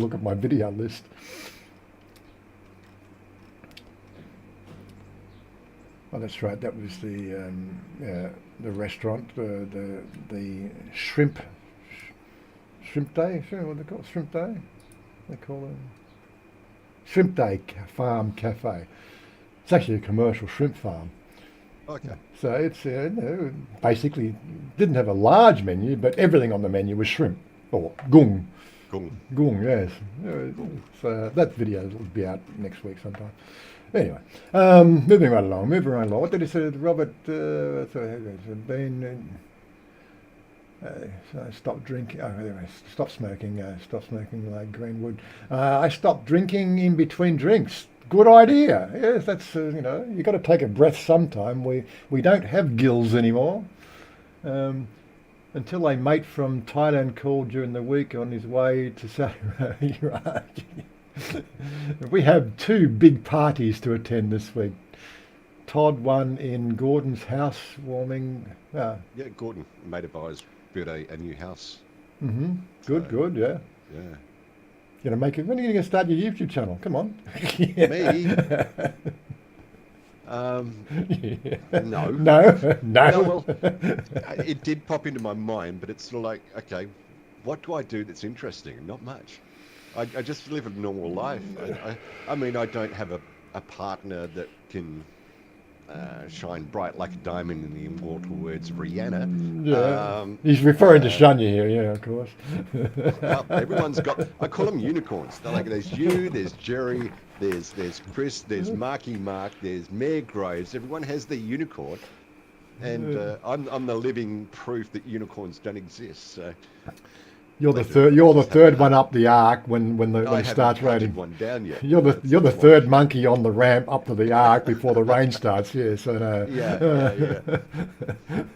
look at my video list. Oh, that's right. That was the restaurant, the shrimp day. What they call it? Shrimp day. They call it Shrimp Day Farm Cafe. It's actually a commercial shrimp farm. Okay. So it's basically didn't have a large menu, but everything on the menu was shrimp or gung. Gung, yes. So that video will be out next week sometime. Anyway, moving right along. What did he say? Robert stopped drinking. Stop smoking. Stop smoking like Greenwood. I stopped drinking in between drinks. Good idea. Yes, that's you got to take a breath sometime. We don't have gills anymore. Until a mate from Thailand called during the week on his way to Saudi. We have 2 big parties to attend this week. Todd won in Gordon's house warming. Ah, Yeah, Gordon, a mate of ours, built a new house. mm-hmm. Good, So, good, yeah. yeah. You're gonna make it. When are you gonna start your YouTube channel? Come on. Me? Um, Yeah. no. No, No, no. well, it did pop into my mind, but it's sort of like, okay, what do I do that's interesting? Not much. I just live a normal life. I mean, I don't have a partner that can shine bright like a diamond in the immortal words of Rihanna. Yeah. Um, He's referring to uh, Shania here, yeah, of course. well, everyone's got. I call them unicorns. They're like there's you, there's Jerry, there's Chris, there's Marky Mark, there's Mayor Groves. Everyone has their unicorn, and I'm the living proof that unicorns don't exist. So You're they the do. third. I You're the just haven't third one hunted. up the arc when I it haven't starts hunted raining. one down yet. You're the That's why. third monkey on the ramp up to the arc before the rain starts. Yeah, so Yeah. no.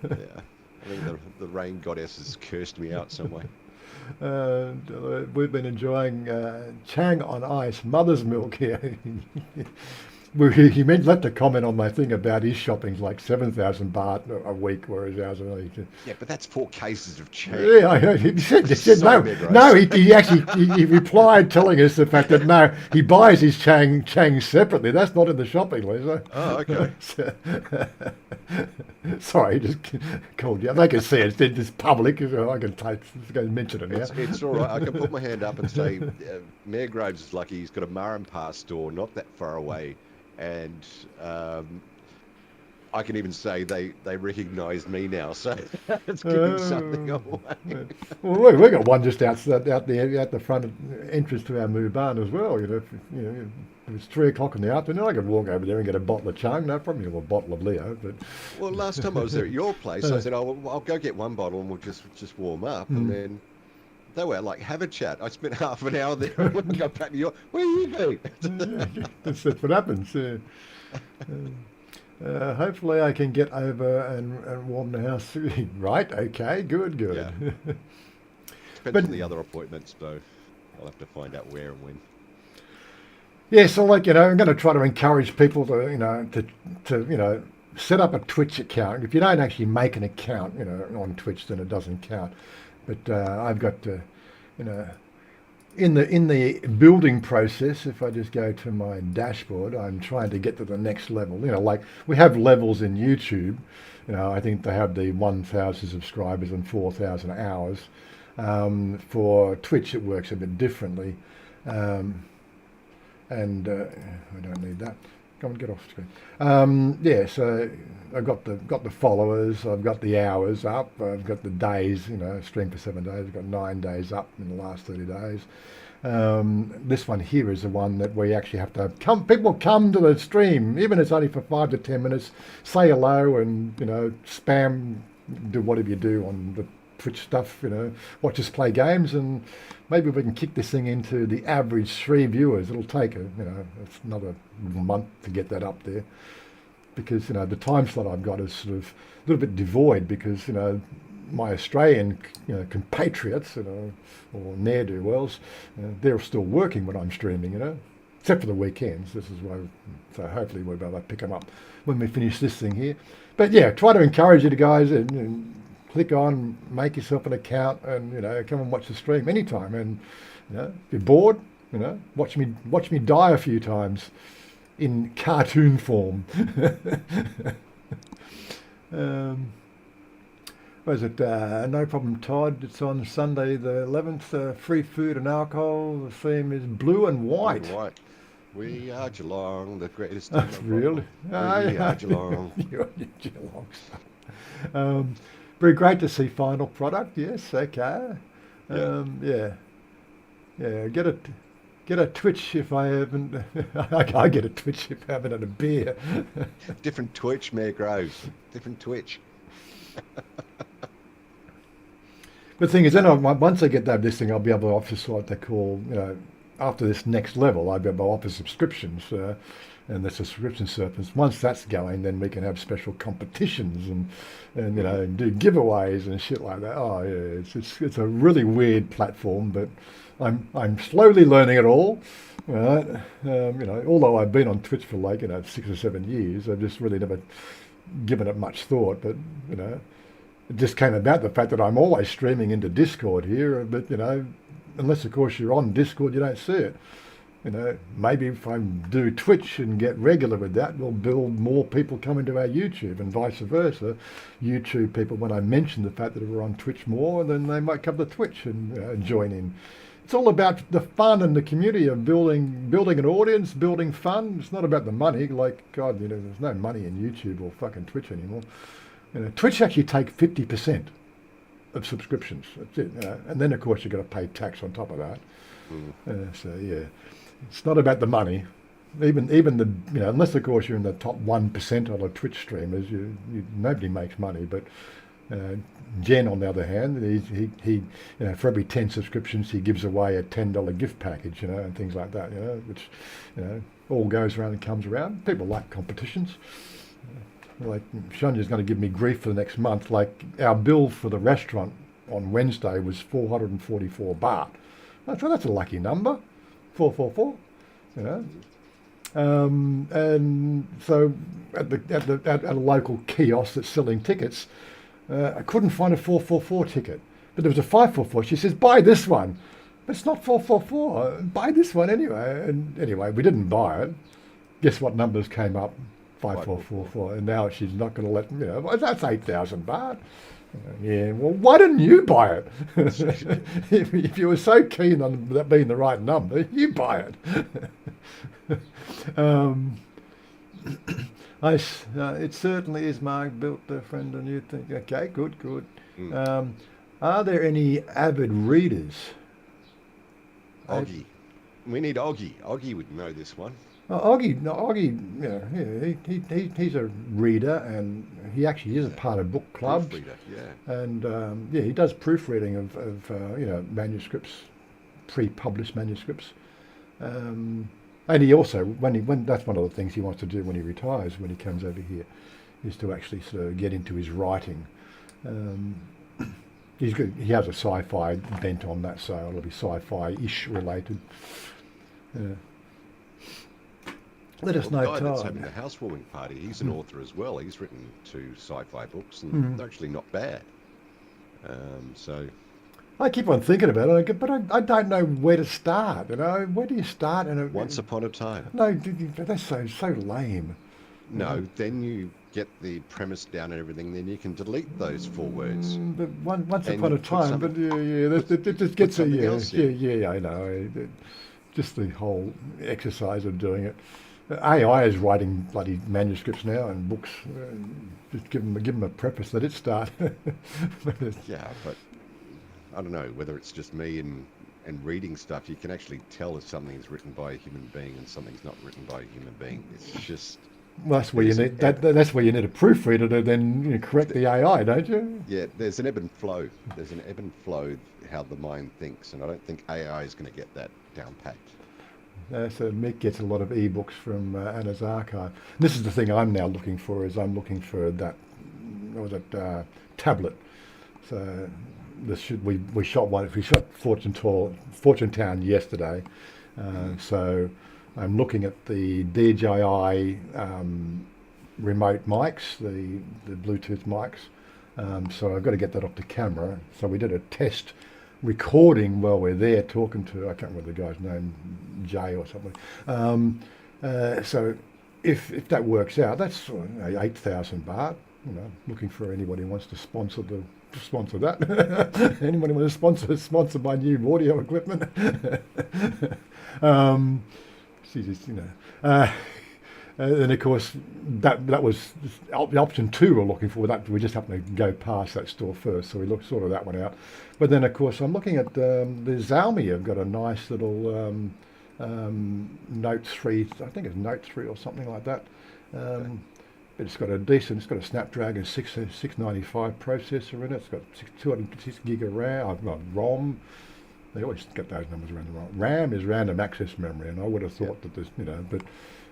Yeah. I think the rain goddess has cursed me out some way. Uh, we've been enjoying Chang on ice, mother's milk here. He left a comment on my thing about his shopping's like 7,000 baht a week, whereas ours are only. Yeah, but that's 4 cases of Chang. Yeah, I heard. He said Sorry, no, Meg Rose. no. He actually he replied telling us the fact that no, he buys his Chang separately. That's not in the shopping list. Oh, okay. Sorry, just called you. Like I said, it's public. So I can mention it now. It's all right. I can put my hand up and say, Mayor Groves is lucky he's got a Mar and Pa store not that far away, and I can even say they recognise me now, so it's giving something away. Well, we got one just out there at the front entrance to our Muban as well. If it's 3 o'clock in the afternoon, I could walk over there and get a bottle of Chang. No problem, or a bottle of Leo. But Well, last time I was there at your place, I said, "Oh, well, I'll go get one bottle and we'll just warm up," and then they were like, "Have a chat." I spent half an hour there and when I got back to your, where you been? that's what happens. Hopefully, I can get over and warm the house. Right? Okay. Good. Yeah. Depends But on the other appointments, though. I'll have to find out where and when. yeah, so I'm going to try to encourage people to set up a Twitch account. If you don't actually make an account, on Twitch, then it doesn't count. But I've got to, in the building process, if I just go to my dashboard, I'm trying to get to the next level. Like we have levels in YouTube. I think they have the 1,000 subscribers and 4,000 hours. For Twitch, it works a bit differently. And I don't need that. Come on, get off screen. So I've got the followers, I've got the hours up, I've got the days. Stream for 7 days. I've got 9 days up in the last 30 days. This one here is the one that we actually have to come. People come to the stream, even if it's only for 5 to 10 minutes. Say hello and spam, do whatever you do on the Twitch stuff. Watch us play games, and maybe we can kick this thing into the average 3 viewers. It'll take it's another month to get that up there, because the time slot I've got is sort of a little bit devoid, because my Australian compatriots or ne'er-do-wells, they're still working when I'm streaming, except for the weekends. This is why, so hopefully we'll be able to pick them up when we finish this thing here. But yeah, try to encourage you guys and click on, make yourself an account, and come and watch the stream anytime. And if you're bored, watch me die a few times in cartoon form. What is it? No problem, Todd. It's on Sunday the 11th. Free food and alcohol. The theme is blue and white. Blue and white. We are Geelong, the greatest. team of Really? all. We are Geelong. You're Geelong. Very great to see final product. Yes, okay. Yeah. Get a Twitch if I haven't. I get a Twitch if I haven't had a beer. Different Twitch, Mayor Groves. Different Twitch. The thing is, then once I get this thing, I'll be able to offer what they call, after this next level, I've got to offer subscriptions, and the subscription service. Once that's going, then we can have special competitions and you know, and do giveaways and shit like that. Oh yeah, it's a really weird platform, but I'm slowly learning it all. Right, you know, although I've been on Twitch for like, you know, 6 or 7 years, I've just really never given it much thought. But you know, it just came about the fact that I'm always streaming into Discord here, but you know, unless of course you're on Discord, you don't see it. You know, maybe if I do Twitch and get regular with that, we'll build more people coming to our YouTube and vice versa. YouTube people, when I mention the fact that we're on Twitch more, then they might come to Twitch and join in. It's all about the fun and the community of building an audience, building fun. It's not about the money. Like, God, you know, there's no money in YouTube or fucking Twitch anymore. You know, Twitch actually take 50% of subscriptions. That's it. You know? And then, of course, you've got to pay tax on top of that. So, yeah, it's not about the money. Even the, you know, unless, of course, you're in the top 1% of Twitch streamers, nobody makes money. But Jen, on the other hand, he you know, for every 10 subscriptions, he gives away a $10 gift package, you know, and things like that, you know, which, you know, all goes around and comes around. People like competitions. Like, Shonya's going to give me grief for the next month. Like, our bill for the restaurant on Wednesday was 444 baht. That's a lucky number, 444, you know. And so at a local kiosk that's selling tickets, I couldn't find a 444 ticket, but there was a 544. She says, buy this one. But it's not 444. Buy this one anyway. And anyway, we didn't buy it. Guess what numbers came up? 5444. And now she's not going to let me, you know, well, that's 8,000 baht. Yeah, well, why didn't you buy it? If you were so keen on that being the right number, you buy it. It certainly is, Mark, built a friend and you think, okay, good. Are there any avid readers? Oggy. We need Oggy. Oggy would know this one. Oggy, he's a reader, and he actually is a part of book clubs. Proofreader, yeah. And he does proofreading of you know, manuscripts, pre-published manuscripts. And he also, when that's one of the things he wants to do when he retires, when he comes over here, is to actually sort of get into his writing. He's good. He has a sci-fi bent on that, so it'll be sci-fi-ish related. Let us know. The guy that's having the housewarming party, he's an author as well. He's written 2 sci-fi books, and they're actually not bad. So I keep on thinking about it, but I don't know where to start. You know, where do you start? Once Upon a Time. No, that's so lame. No, then you get the premise down and everything, then you can delete those 4 words. But once upon a time, but it just gets yeah, I know. Just the whole exercise of doing it. AI is writing bloody manuscripts now and books. Just give them a preface that it start. Yeah, but I don't know whether it's just me and reading stuff. You can actually tell if something's written by a human being and something's not written by a human being. It's just. Well, that's where you need that's where you need a proofreader to then correct the AI, don't you? Yeah, there's an ebb and flow. There's an ebb and flow how the mind thinks, and I don't think AI is going to get that down packed. So Mick gets a lot of ebooks from Anna's archive. This is the thing I'm now looking for. I'm looking for that, what was it, tablet. So we shot one. We shot Fortune Town yesterday. So I'm looking at the DJI remote mics, the Bluetooth mics. So I've got to get that off the camera. So we did a test recording while we're there talking to, I can't remember the guy's name, Jay or something. So if that works out, that's 8,000 baht. You know, looking for anybody who wants to sponsor that. Anybody want to sponsor my new audio equipment? And of course, that was the option 2 we're looking for. That we just happened to go past that store first, so we sorted that one out. But then, of course, I'm looking at the Xiaomi. Have got a nice little Note 3. I think it's Note 3 or something like that. But it's got a Snapdragon 695 processor in it. It's got 256 gig of RAM. I've got ROM. They always get those numbers around the wrong. RAM is random access memory, and I would have thought that this, but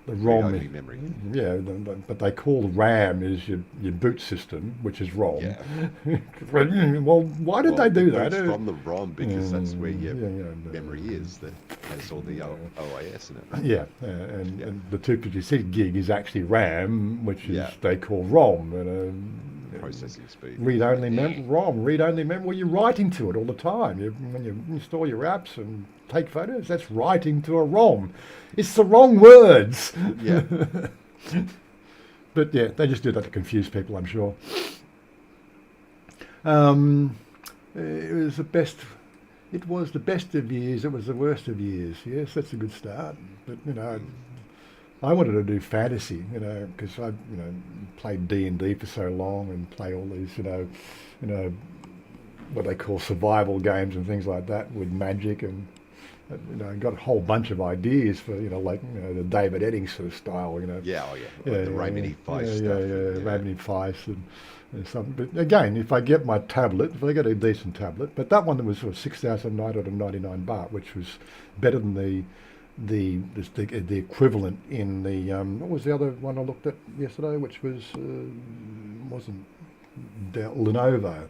the ROM, Read-only memory. yeah, but they call RAM is your boot system, which is ROM. Yeah. Well, why did they do it that? boots from the ROM because that's where your no. memory is that has all the OIS in it. Yeah, and the 256 gig is actually RAM, which is Yeah. they call ROM. Processing speed. Read-only ROM, read-only memory. Well, you're writing to it all the time. When you install your apps and take photos, that's writing to a ROM. It's the wrong words. Yeah. But yeah, they just do that to confuse people, I'm sure. It was the best. It was the best of years. It was the worst of years. Yes, that's a good start. But I wanted to do fantasy. Because I played D&D for so long and play all these what they call survival games and things like that with magic and. I got a whole bunch of ideas for the David Eddings sort of style. Yeah, the Raymond Feist stuff. Raymond Feist and something. But again, if I get my tablet, if I get a decent tablet, but that one that was sort of 6,999 baht, which was better than the equivalent in the what was the other one I looked at yesterday, which was wasn't Lenovo.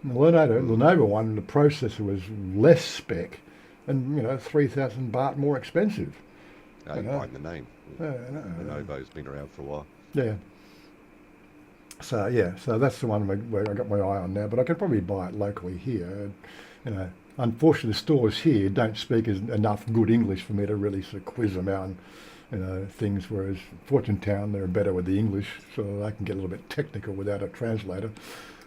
The Lenovo one, the processor was less spec. And 3,000 baht more expensive. You're buying the name. Lenovo's been around for a while. Yeah. So that's the one where I got my eye on now. But I could probably buy it locally here. Unfortunately, the stores here don't speak enough good English for me to really sort of quiz them out. Things. Whereas Fortune Town, they're better with the English, so they can get a little bit technical without a translator.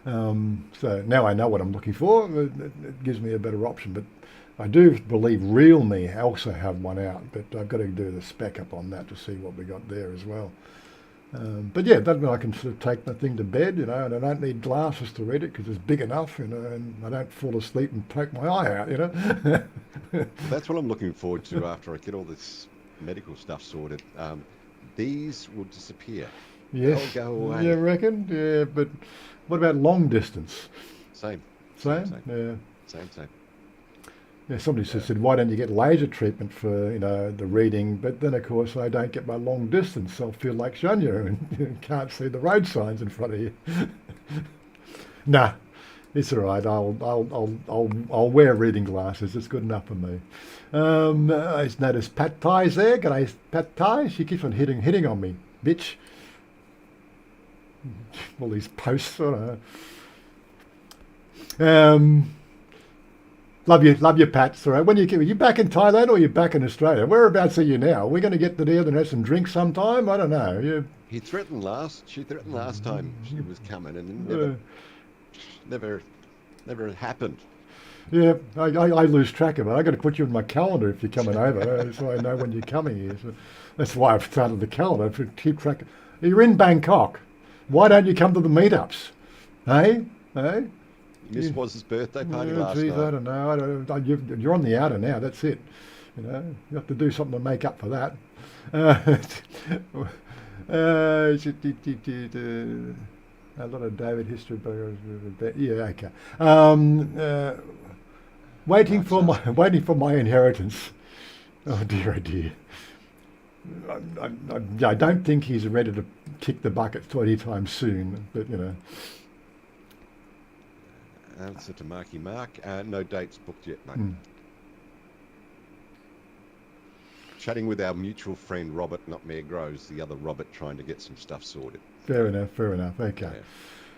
So now I know what I'm looking for. It gives me a better option, but. I do believe Realme also have one out, but I've got to do the spec up on that to see what we got there as well. But yeah, that I can sort of take the thing to bed, and I don't need glasses to read it because it's big enough, and I don't fall asleep and poke my eye out, That's what I'm looking forward to after I get all this medical stuff sorted. These will disappear. Yes. They'll go away. You reckon? Yeah, but what about long distance? Same. Yeah. Same. Yeah, somebody said, why don't you get laser treatment for, the reading? But then, of course, I don't get my long distance, so I'll feel like Shania and you can't see the road signs in front of you. Nah, it's all right. I'll wear reading glasses. It's good enough for me. I noticed Pat Thai's there. G'day, Pat Thai. She keeps on hitting on me, bitch. All these posts, Love you, Pat. All right. When are you back in Thailand or are you back in Australia? Whereabouts are you now? We're going to get together and have some drinks sometime. I don't know. She threatened last time she was coming, and it never happened. Yeah, I lose track of it. I got to put you in my calendar if you're coming over, so I know when you're coming here. So that's why I've started the calendar to keep track. You're in Bangkok. Why don't you come to the meetups? Hey. Miss Waz's birthday party last geez, night. I don't know. You're on the outer now. That's it. You have to do something to make up for that. A lot of David history. Yeah, okay. Waiting for my inheritance. Oh dear, oh dear. I don't think he's ready to kick the bucket anytime soon. But Answer to Marky Mark. No dates booked yet, mate. Chatting with our mutual friend Robert, not Mayor Groves, the other Robert, trying to get some stuff sorted. Fair enough. Okay.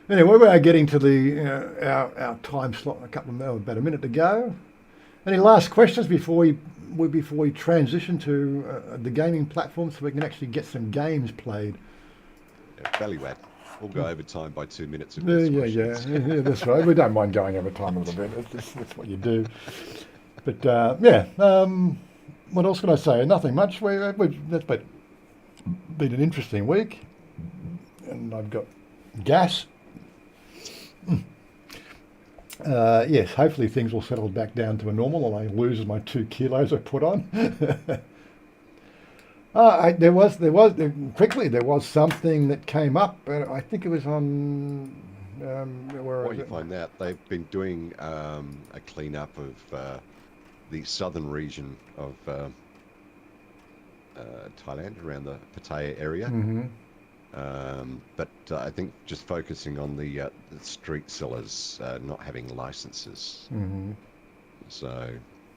Yeah. Anyway, we are getting to the our time slot. About a minute to go. Any last questions before we transition to the gaming platform, so we can actually get some games played? Yeah, Ballywag. We'll go over time by 2 minutes. Yeah, that's right. We don't mind going over time a little bit. That's what you do. But what else can I say? Nothing much. That's been an interesting week, and I've got gas. Yes, hopefully things will settle back down to a normal, and I lose my 2 kilos I put on. There was something that came up. I think it was on. What you find out, they've been doing a clean up of the southern region of Thailand, around the Pattaya area. Mm-hmm. But I think just focusing on the street sellers not having licenses. Mm-hmm. So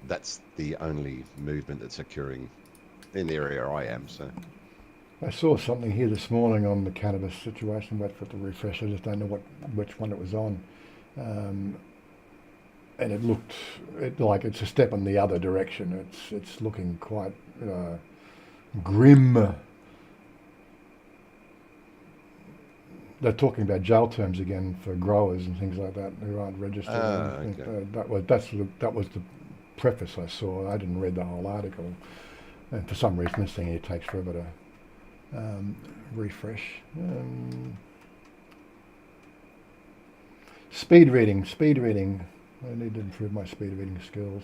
that's the only movement that's occurring in the area I am. So I saw something here this morning on the cannabis situation. Wait for it to refresh. I just don't know which one it was on. And it looked like it's a step in the other direction. It's looking quite grim. They're talking about jail terms again for growers and things like that who aren't registered. okay. That was the preface I saw. I didn't read the whole article, and for some reason this thing here takes forever to refresh. Speed reading. I need to improve my speed reading skills.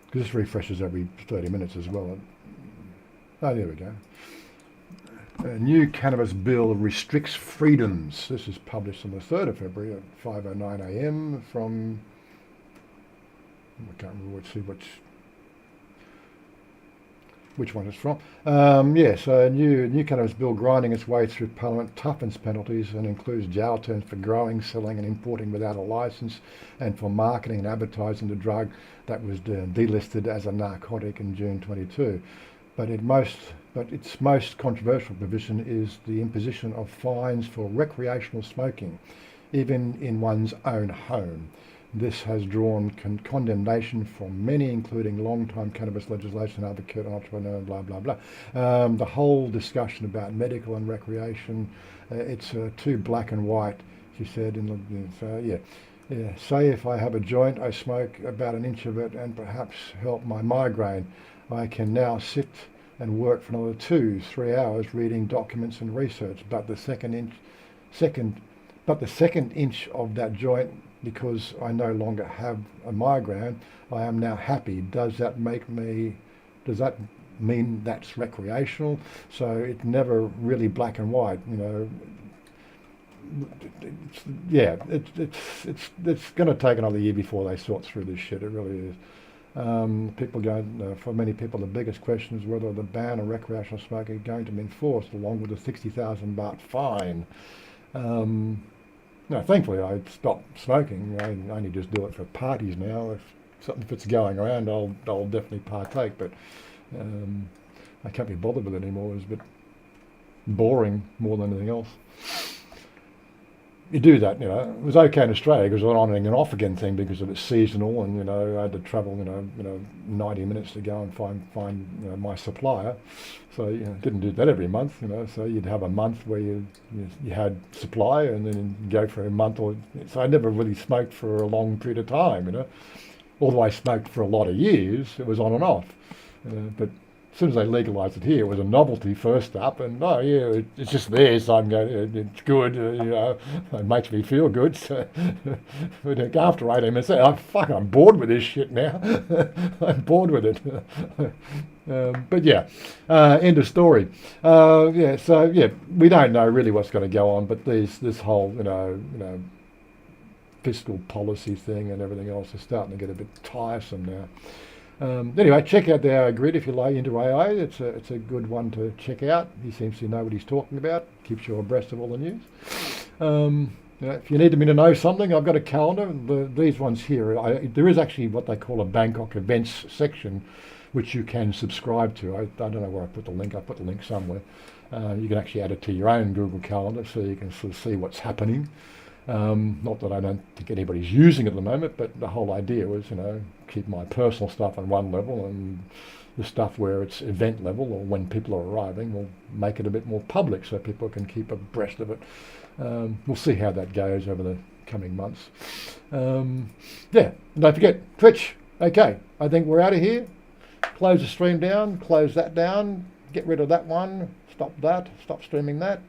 Because this refreshes every 30 minutes as well. Oh, there we go. A new cannabis bill restricts freedoms. This is published on the 3rd of February at 5:09 a.m. from, I can't remember which one it's from. So a new cannabis bill grinding its way through Parliament toughens penalties and includes jail terms for growing, selling and importing without a licence, and for marketing and advertising the drug that was delisted as a narcotic in June 22. But its most controversial provision is the imposition of fines for recreational smoking, even in one's own home. This has drawn condemnation from many, including long-time cannabis legislation advocate, entrepreneur, blah, blah, blah. The whole discussion about medical and recreation, it's too black and white, she said. Say if I have a joint, I smoke about an inch of it and perhaps help my migraine. I can now sit and work for another 2-3 hours reading documents and research, but the second inch of that joint, because I no longer have a migraine, I am now happy. Does that mean that's recreational? So it's never really black and white, It's going to take another year before they sort through this shit. It really is. For many people, the biggest question is whether the ban on recreational smoking is going to be enforced, along with a 60,000 baht fine. Thankfully, I stopped smoking. I only just do it for parties now. If it's going around, I'll definitely partake. But I can't be bothered with it anymore. It's a bit boring more than anything else. You do that, It was okay in Australia because it was an on and off again thing because of its seasonal, and I had to travel, 90 minutes to go and find my supplier. So didn't do that every month, So you'd have a month where you had supply, and then go for a month so I never really smoked for a long period of time, Although I smoked for a lot of years, it was on and off. But as soon as they legalised it here, it was a novelty first up, and it's just there, so I'm going, it's good, it makes me feel good. So but after 18 minutes, I'm bored with this shit now. I'm bored with it. End of story. We don't know really what's going to go on, but this whole, fiscal policy thing and everything else is starting to get a bit tiresome now. Anyway, check out our grid if you're into AI. It's a good one to check out. He seems to know what he's talking about. Keeps you abreast of all the news. If you need me to know something, I've got a calendar. These ones here, there is actually what they call a Bangkok events section, which you can subscribe to. I don't know where I put the link. I put the link somewhere. You can actually add it to your own Google Calendar so you can sort of see what's happening. Not that I don't think anybody's using it at the moment, but the whole idea was, keep my personal stuff on one level, and the stuff where it's event level or when people are arriving, we'll make it a bit more public so people can keep abreast of it. We'll see how that goes over the coming months. Don't forget, Twitch. Okay, I think we're out of here. Close the stream down, close that down, get rid of that one, stop streaming that.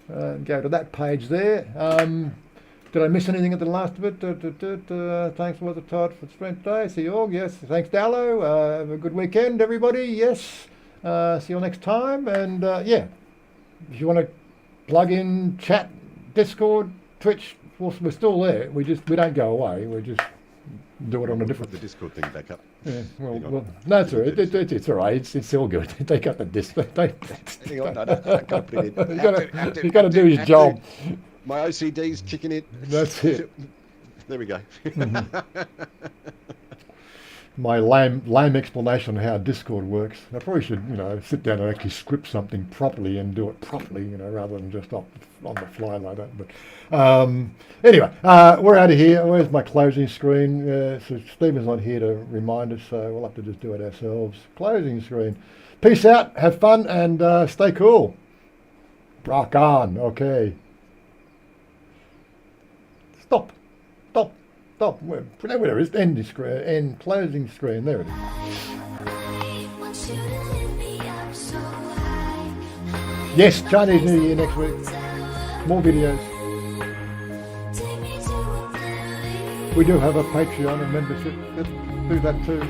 Go to that page there. Did I miss anything at the last bit? Thanks a lot, Todd, for the stream today. See you all. Yes. Thanks, Dallo. Have a good weekend, everybody. Yes. See you all next time. And if you want to plug in chat, Discord, Twitch, we're still there. We don't go away. We're just do it on a Put different. the Discord thing back up. Yeah, well, Hang on. well, no, it's all right. It's all right. It's all good. They got the disc. Hang on, no, I gotta put it in. You got to do his job. My OCD's kicking in. That's it. There we go. My lame explanation on how Discord works. I probably should, sit down and actually script something properly and do it properly, rather than just on the fly like that. But anyway, we're out of here. Where's my closing screen? So Stephen's not here to remind us, so we'll have to just do it ourselves. Closing screen. Peace out, have fun, and stay cool. Rock on. Okay. Stop. Whatever it is, end screen, end closing screen. There it is. Yes, Chinese New Year next week. More videos. We do have a Patreon and membership. Let's do that too.